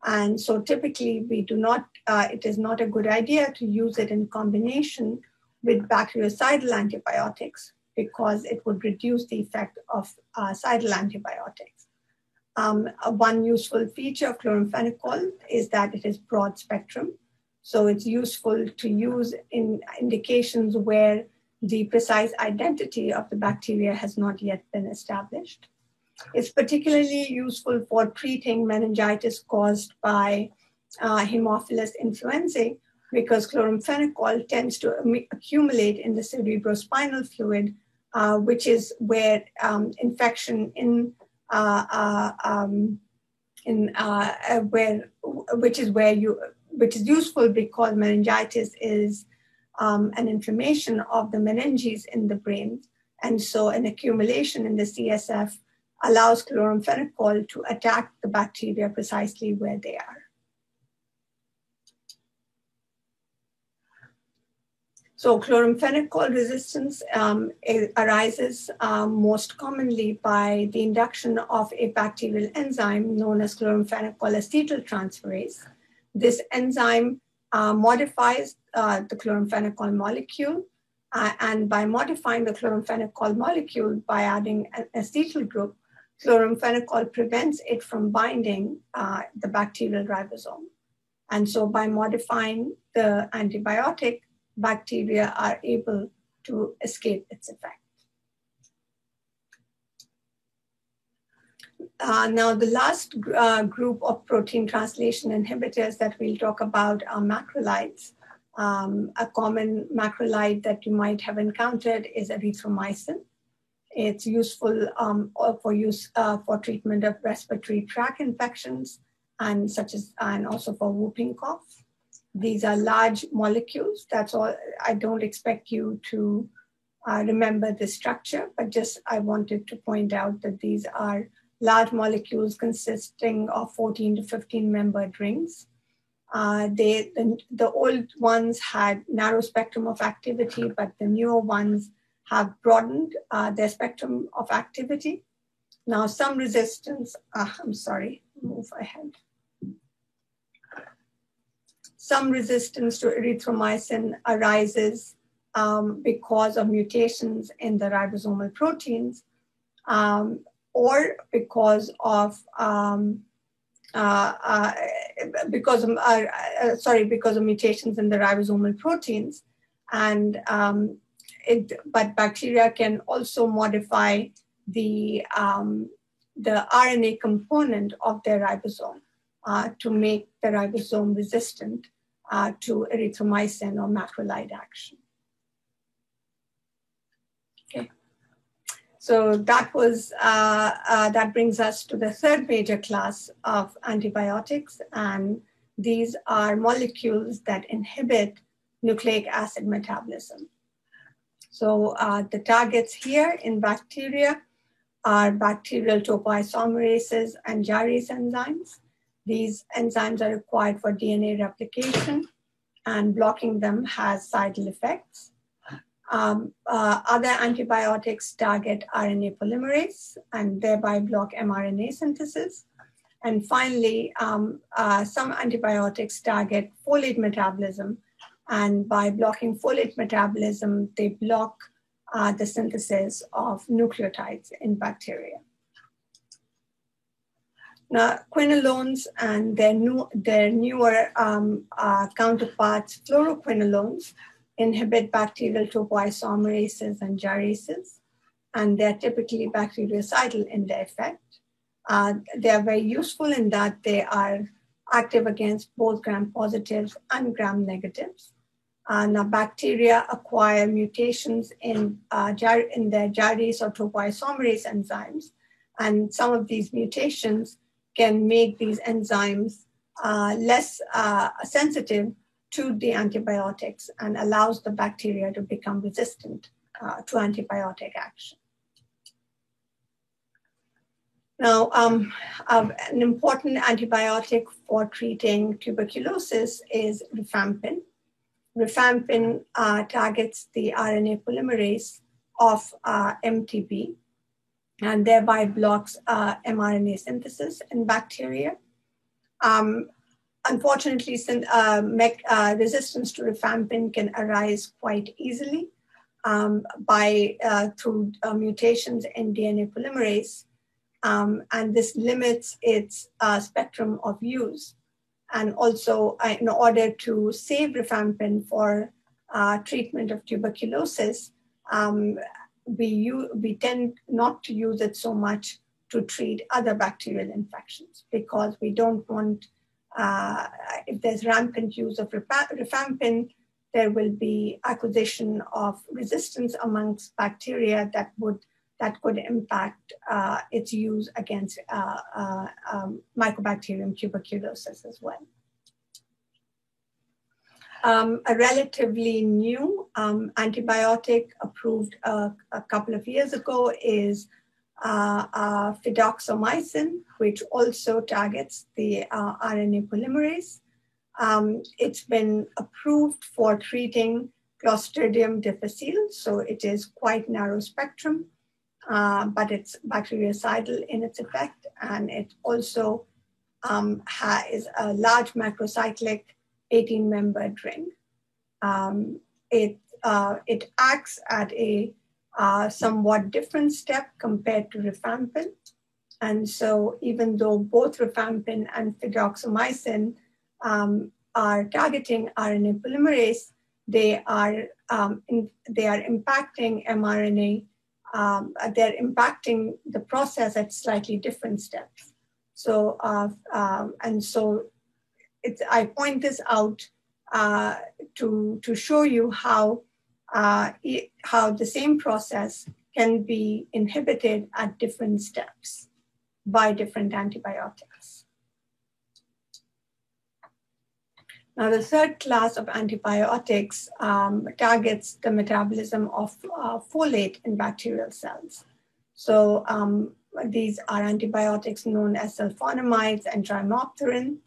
And so typically it is not a good idea to use it in combination with bactericidal antibiotics, because it would reduce the effect of cidal antibiotics. One useful feature of chloramphenicol is that it is broad spectrum. So it's useful to use in indications where the precise identity of the bacteria has not yet been established. It's particularly useful for treating meningitis caused by Haemophilus influenzae, because chloramphenicol tends to accumulate in the cerebrospinal fluid, which is where infection which is useful because meningitis is an inflammation of the meninges in the brain. And so an accumulation in the CSF allows chloramphenicol to attack the bacteria precisely where they are. So chloramphenicol resistance arises most commonly by the induction of a bacterial enzyme known as chloramphenicol acetyltransferase. This enzyme modifies the chloramphenicol molecule, and by modifying the chloramphenicol molecule by adding an acetyl group, chloramphenicol prevents it from binding the bacterial ribosome. And so by modifying the antibiotic, bacteria are able to escape its effect. Now, the last group of protein translation inhibitors that we'll talk about are macrolides. A common macrolide that you might have encountered is erythromycin. It's useful for treatment of respiratory tract infections and also for whooping cough. These are large molecules. That's all. I don't expect you to remember the structure, but just I wanted to point out that these are large molecules consisting of 14 to 15 membered rings. The old ones had narrow spectrum of activity, but the newer ones have broadened their spectrum of activity. Now, some resistance, move ahead. Some resistance to erythromycin arises because of mutations in the ribosomal proteins, or because of mutations in the ribosomal proteins, but bacteria can also modify the RNA component of their ribosome. to make the ribosome resistant to erythromycin or macrolide action. Okay. So that brings us to the third major class of antibiotics, and these are molecules that inhibit nucleic acid metabolism. So the targets here in bacteria are bacterial topoisomerases and gyrase enzymes. These enzymes are required for DNA replication, and blocking them has sidal effects. Other antibiotics target RNA polymerase and thereby block mRNA synthesis. And finally, some antibiotics target folate metabolism, and by blocking folate metabolism, they block the synthesis of nucleotides in bacteria. Now, quinolones and their newer counterparts, fluoroquinolones, inhibit bacterial topoisomerases and gyrases, and they're typically bactericidal in their effect. They are very useful in that they are active against both gram-positives and gram-negatives. Now, bacteria acquire mutations in their gyrase or topoisomerase enzymes, and some of these mutations can make these enzymes less sensitive to the antibiotics and allows the bacteria to become resistant to antibiotic action. Now, an important antibiotic for treating tuberculosis is rifampin. Rifampin targets the RNA polymerase of MTB and thereby blocks mRNA synthesis in bacteria. Unfortunately, resistance to rifampin can arise quite easily through mutations in DNA polymerase, and this limits its spectrum of use. And also, in order to save rifampin for treatment of tuberculosis, we tend not to use it so much to treat other bacterial infections, because we don't want, if there's rampant use of rifampin, there will be acquisition of resistance amongst bacteria that could impact its use against Mycobacterium tuberculosis as well. A relatively new antibiotic approved a couple of years ago is fidaxomicin, which also targets the RNA polymerase. It's been approved for treating Clostridium difficile, so it is quite narrow spectrum, but it's bactericidal in its effect, and it also is a large macrocyclic 18-membered ring. It acts at a somewhat different step compared to rifampin. And so even though both rifampin and fidaxomicin are targeting RNA polymerase, they are impacting mRNA, they're impacting the process at slightly different steps. So, I point this out to show you how the same process can be inhibited at different steps by different antibiotics. Now, the third class of antibiotics targets the metabolism of folate in bacterial cells. So these are antibiotics known as sulfonamides and trimopterin,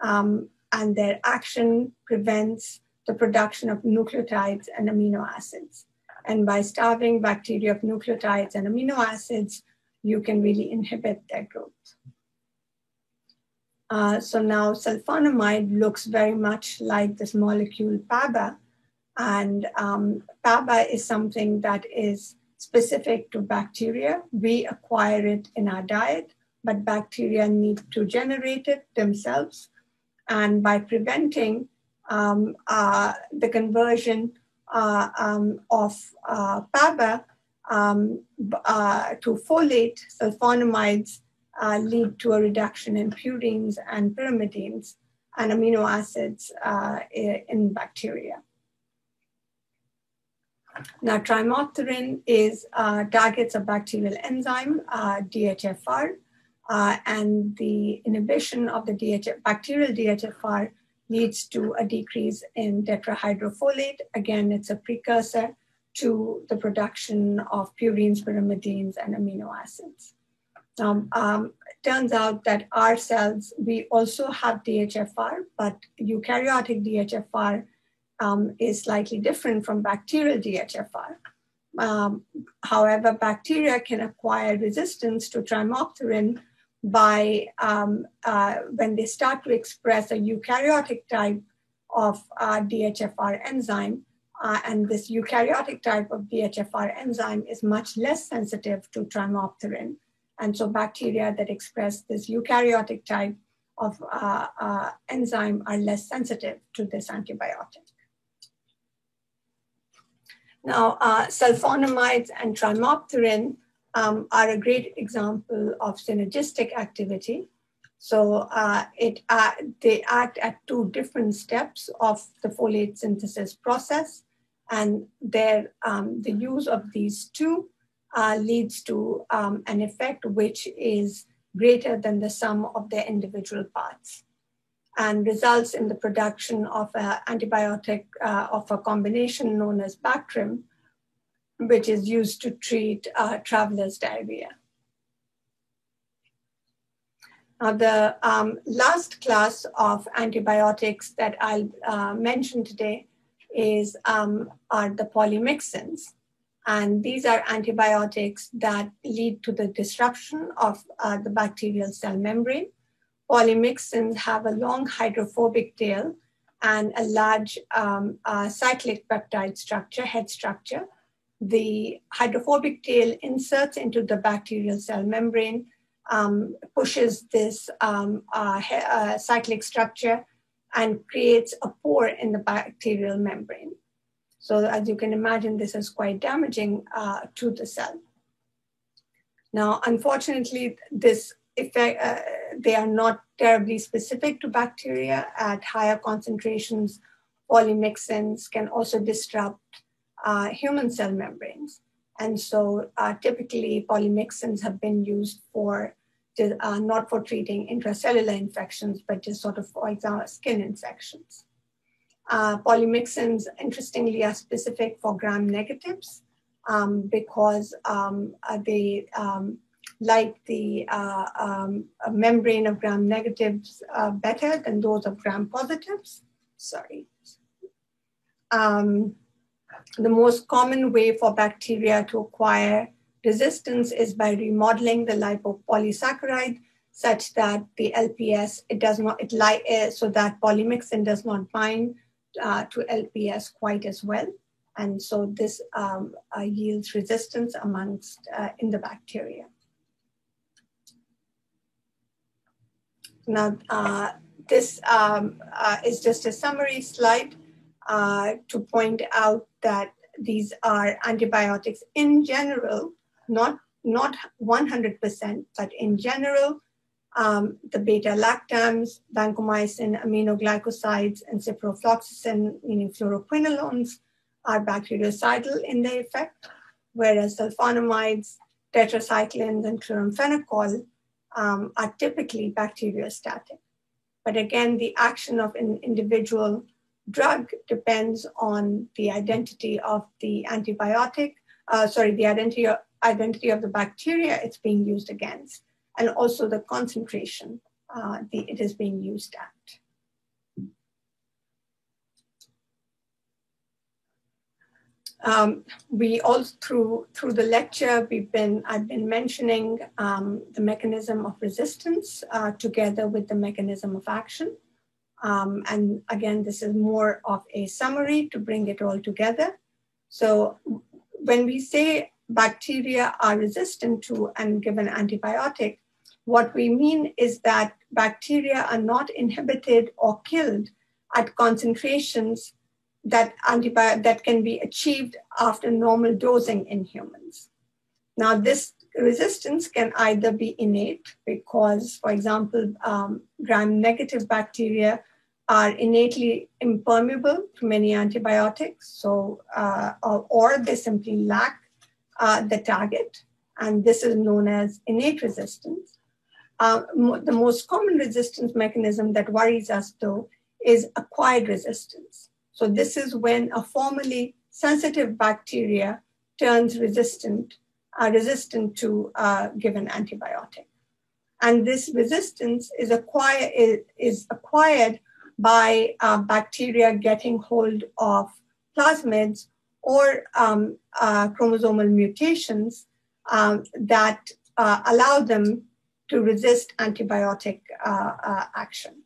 and their action prevents the production of nucleotides and amino acids. And by starving bacteria of nucleotides and amino acids, you can really inhibit their growth. So now sulfonamide looks very much like this molecule PABA, and PABA is something that is specific to bacteria. We acquire it in our diet, but bacteria need to generate it themselves. And by preventing the conversion of PABA to folate, sulfonamides lead to a reduction in purines and pyrimidines and amino acids in bacteria. Now, trimopterin targets a bacterial enzyme, DHFR, and the inhibition of the bacterial DHFR leads to a decrease in tetrahydrofolate. Again, it's a precursor to the production of purines, pyrimidines, and amino acids. It turns out that our cells, we also have DHFR, but eukaryotic DHFR is slightly different from bacterial DHFR. However, bacteria can acquire resistance to trimopterin by when they start to express a eukaryotic type of DHFR enzyme, and this eukaryotic type of DHFR enzyme is much less sensitive to trimopterin. And so bacteria that express this eukaryotic type of enzyme are less sensitive to this antibiotic. Now, sulfonamides and trimopterin are a great example of synergistic activity. So they act at two different steps of the folate synthesis process, and the use of these two leads to an effect which is greater than the sum of their individual parts, and results in the production of an antibiotic of a combination known as Bactrim, which is used to treat traveler's diarrhea. Now, the last class of antibiotics that I'll mention today are the polymyxins. And these are antibiotics that lead to the disruption of the bacterial cell membrane. Polymyxins have a long hydrophobic tail and a large cyclic peptide structure, head structure. The hydrophobic tail inserts into the bacterial cell membrane, pushes this cyclic structure and creates a pore in the bacterial membrane. So as you can imagine, this is quite damaging to the cell. Now, unfortunately, this effect, they are not terribly specific to bacteria. At higher concentrations, polymyxins can also disrupt human cell membranes. And so typically polymyxins have been used not for treating intracellular infections, but just sort of, for example, skin infections. Polymyxins, interestingly, are specific for gram-negatives because they like the membrane of gram-negatives better than those of gram-positives. Sorry. The most common way for bacteria to acquire resistance is by remodeling the lipopolysaccharide such that the LPS, so that polymyxin does not bind to LPS quite as well. And so this yields resistance in the bacteria. Now, this is just a summary slide to point out that these are antibiotics in general, not 100%, but in general, the beta-lactams, vancomycin, aminoglycosides, and ciprofloxacin, meaning fluoroquinolones, are bactericidal in their effect, whereas sulfonamides, tetracyclines, and chloramphenicol are typically bacteriostatic. But again, the action of an individual drug depends on the identity of the antibiotic, the identity of the bacteria it's being used against, and also the concentration it is being used at. We also, through the lecture, I've been mentioning the mechanism of resistance together with the mechanism of action. And again, this is more of a summary to bring it all together. So when we say bacteria are resistant to and given antibiotic, what we mean is that bacteria are not inhibited or killed at concentrations that can be achieved after normal dosing in humans. Now, this resistance can either be innate because, for example, gram-negative bacteria are innately impermeable to many antibiotics, so or they simply lack the target, and this is known as innate resistance. The most common resistance mechanism that worries us, though, is acquired resistance. So this is when a formerly sensitive bacteria turns resistant to a given antibiotic. And this resistance is acquired by bacteria getting hold of plasmids or chromosomal mutations that allow them to resist antibiotic action.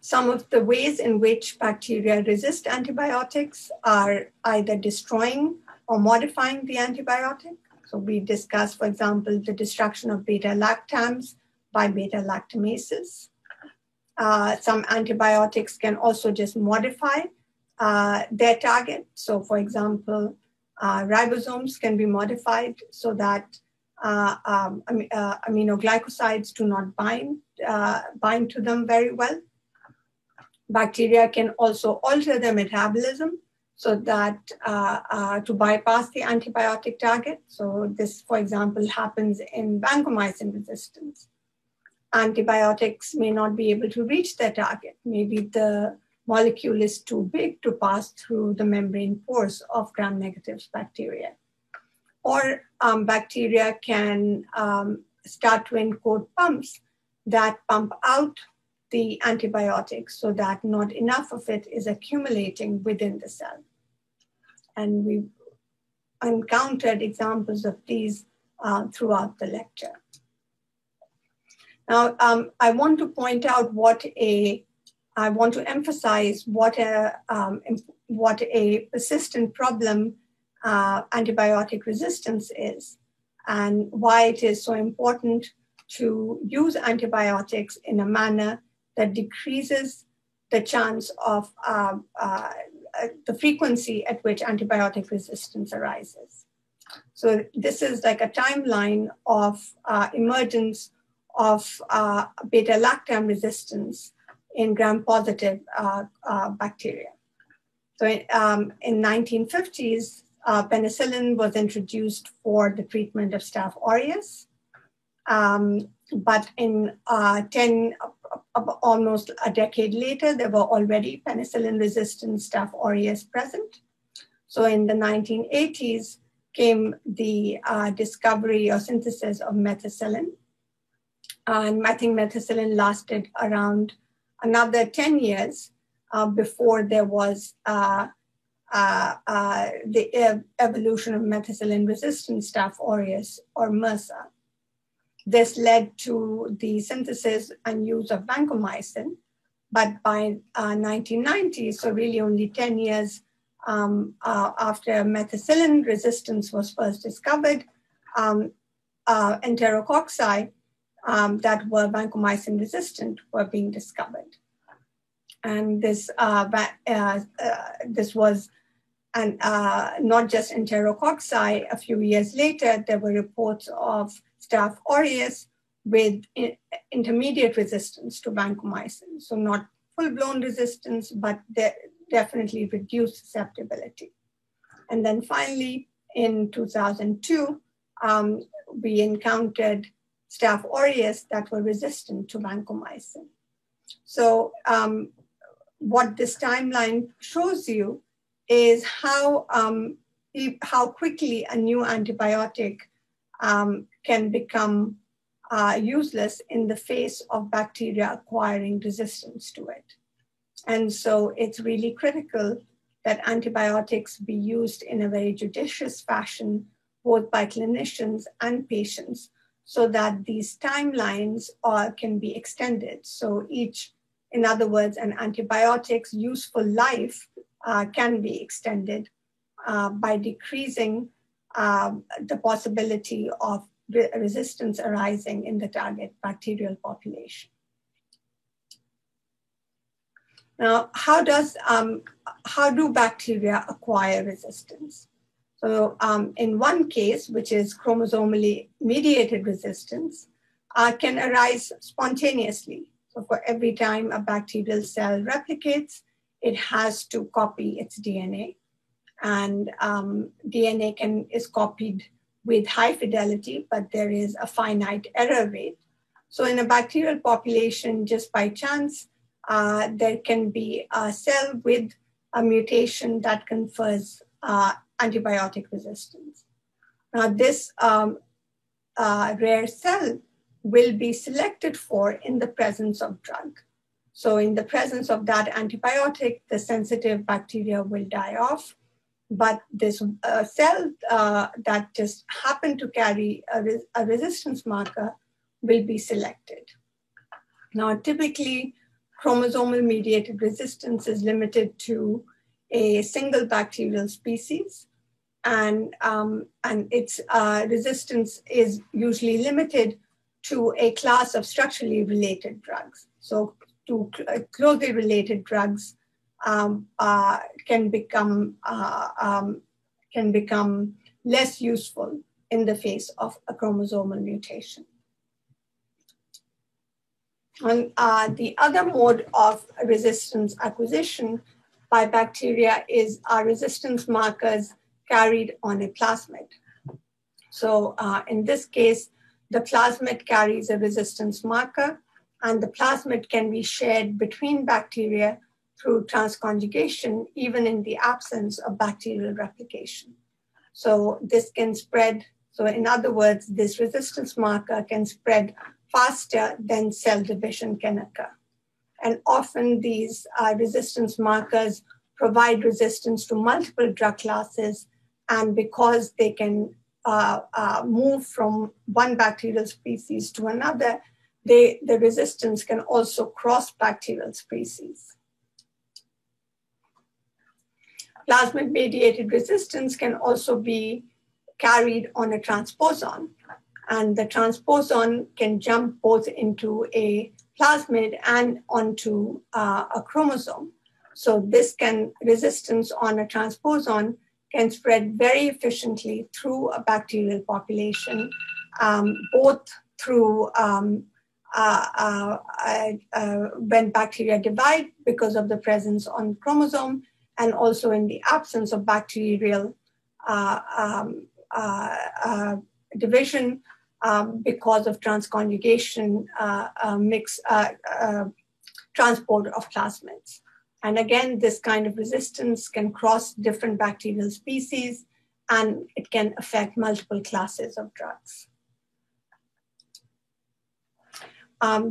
Some of the ways in which bacteria resist antibiotics are either destroying or modifying the antibiotic. So we discussed, for example, the destruction of beta-lactams by beta-lactamases. Some antibiotics can also just modify their target. So for example, ribosomes can be modified so that aminoglycosides do not bind to them very well. Bacteria can also alter their metabolism so that to bypass the antibiotic target. So this, for example, happens in vancomycin resistance. Antibiotics may not be able to reach their target. Maybe the molecule is too big to pass through the membrane pores of gram-negative bacteria. Or bacteria can start to encode pumps that pump out the antibiotics so that not enough of it is accumulating within the cell. And we've encountered examples of these throughout the lecture. Now, I want to point out I want to emphasize what a persistent problem antibiotic resistance is and why it is so important to use antibiotics in a manner that decreases the chance of the frequency at which antibiotic resistance arises. So this is like a timeline of emergence of beta-lactam resistance in gram-positive bacteria. So in 1950s, penicillin was introduced for the treatment of Staph aureus. But in almost a decade later, there were already penicillin-resistant Staph aureus present. So in the 1980s came the discovery or synthesis of methicillin. And I think methicillin lasted around another 10 years before there was the evolution of methicillin-resistant Staph aureus or MRSA. This led to the synthesis and use of vancomycin, but by 1990, so really only 10 years after methicillin resistance was first discovered, enterococci that were vancomycin resistant were being discovered. And this was not just enterococci. A few years later, there were reports of Staph aureus with intermediate resistance to vancomycin. So not full-blown resistance, but definitely reduced susceptibility. And then finally, in 2002, we encountered Staph aureus that were resistant to vancomycin. So what this timeline shows you is how quickly a new antibiotic can become useless in the face of bacteria acquiring resistance to it. And so it's really critical that antibiotics be used in a very judicious fashion, both by clinicians and patients, so that these timelines can be extended. So in other words, an antibiotic's useful life can be extended by decreasing the possibility of resistance arising in the target bacterial population. Now, how do bacteria acquire resistance? So in one case, which is chromosomally mediated resistance, can arise spontaneously. So for every time a bacterial cell replicates, it has to copy its DNA. And DNA is copied with high fidelity, but there is a finite error rate. So in a bacterial population, just by chance, there can be a cell with a mutation that confers antibiotic resistance. Now, this rare cell will be selected for in the presence of drug. So in the presence of that antibiotic, the sensitive bacteria will die off, but this cell that just happened to carry a resistance marker will be selected. Now, typically, chromosomal mediated resistance is limited to a single bacterial species, and its resistance is usually limited to a class of structurally related drugs. So to closely related drugs can become less useful in the face of a chromosomal mutation. And the other mode of resistance acquisition by bacteria is resistance markers carried on a plasmid. So in this case, the plasmid carries a resistance marker, and the plasmid can be shared between bacteria through transconjugation, even in the absence of bacterial replication. So this can spread. So in other words, this resistance marker can spread faster than cell division can occur. And often these resistance markers provide resistance to multiple drug classes, and because they can move from one bacterial species to another, the resistance can also cross bacterial species. Plasmid-mediated resistance can also be carried on a transposon, and the transposon can jump both into a plasmid and onto a chromosome. So this resistance on a transposon can spread very efficiently through a bacterial population, both through when bacteria divide because of the presence on chromosome, and also in the absence of bacterial division because of transconjugation transport of plasmids. And again, this kind of resistance can cross different bacterial species, and it can affect multiple classes of drugs.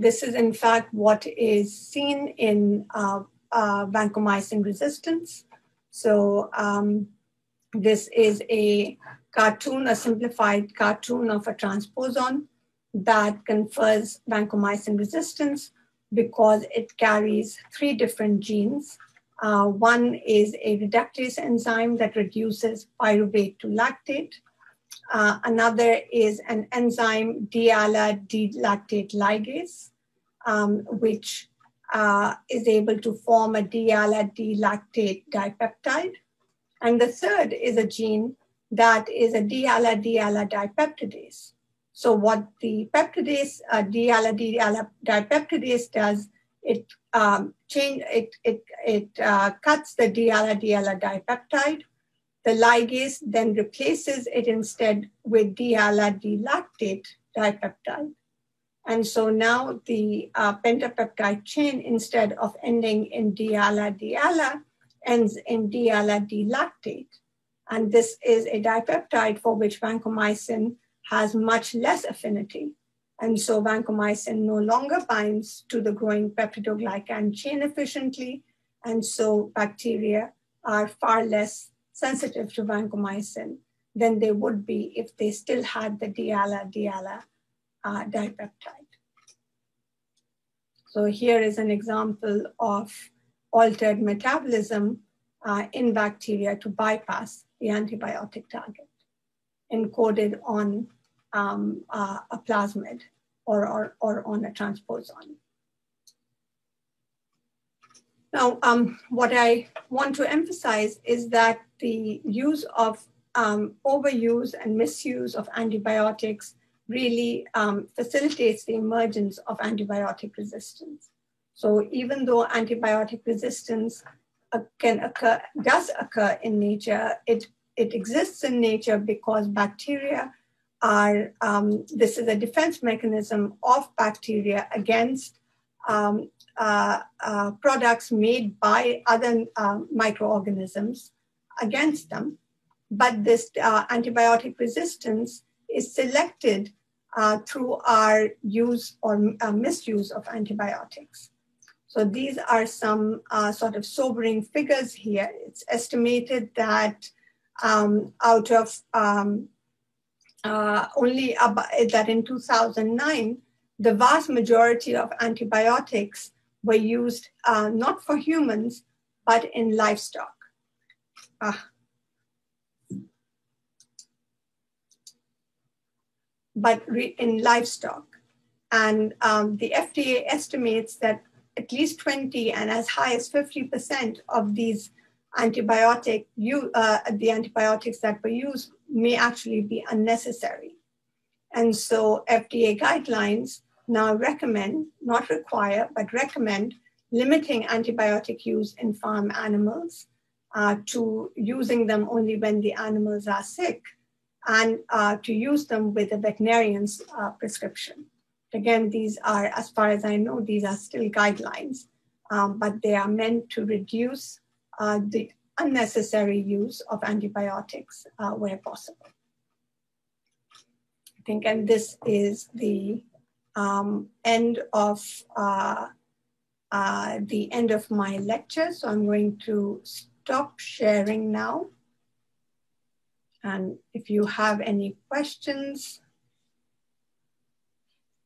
This is in fact what is seen in vancomycin resistance. So this is a cartoon, a simplified cartoon of a transposon that confers vancomycin resistance because it carries 3 different genes. One is a reductase enzyme that reduces pyruvate to lactate. Another is an enzyme, D-ALA-D-lactate ligase, which is able to form a D-ALA-D-lactate dipeptide. And the third is a gene that is a D-ALA-D-ALA dipeptidase. So what the peptidase, D-ALA-D-ALA dipeptidase does, it cuts the D-ALA-D-ALA dipeptide. The ligase then replaces it instead with D-ALA-D-lactate dipeptide. And so now the pentapeptide chain, instead of ending in D-ALA-D-ALA, ends in D-ALA-D-lactate. And this is a dipeptide for which vancomycin has much less affinity. And so vancomycin no longer binds to the growing peptidoglycan chain efficiently. And so bacteria are far less sensitive to vancomycin than they would be if they still had the D-ALA-D-ALA dipeptide. So here is an example of altered metabolism in bacteria to bypass the antibiotic target, encoded on a plasmid or on a transposon. Now, what I want to emphasize is that the use of overuse and misuse of antibiotics really facilitates the emergence of antibiotic resistance. So even though antibiotic resistance does occur in nature, it exists in nature because bacteria are, this is a defense mechanism of bacteria against products made by other microorganisms against them. But this antibiotic resistance is selected through our use or misuse of antibiotics. So these are some sort of sobering figures here. It's estimated that out of that in 2009, the vast majority of antibiotics were used not for humans, but in livestock. In livestock. And the FDA estimates that at least 20 and as high as 50% of these the antibiotics that were used may actually be unnecessary. And so FDA guidelines now recommend, not require, but recommend limiting antibiotic use in farm animals to using them only when the animals are sick, and to use them with a veterinarian's prescription. Again, these are, as far as I know, these are still guidelines, but they are meant to reduce the unnecessary use of antibiotics where possible. I think, and this is the end of my lecture. So I'm going to stop sharing now. And if you have any questions,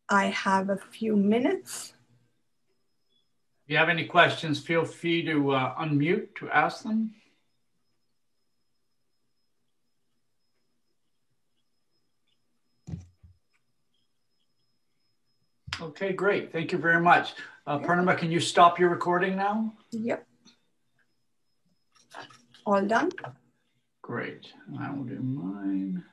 I have a few minutes. If you have any questions, feel free to unmute to ask them. Okay, great. Thank you very much. Purnima, can you stop your recording now? Yep. All done. Great. I will do mine.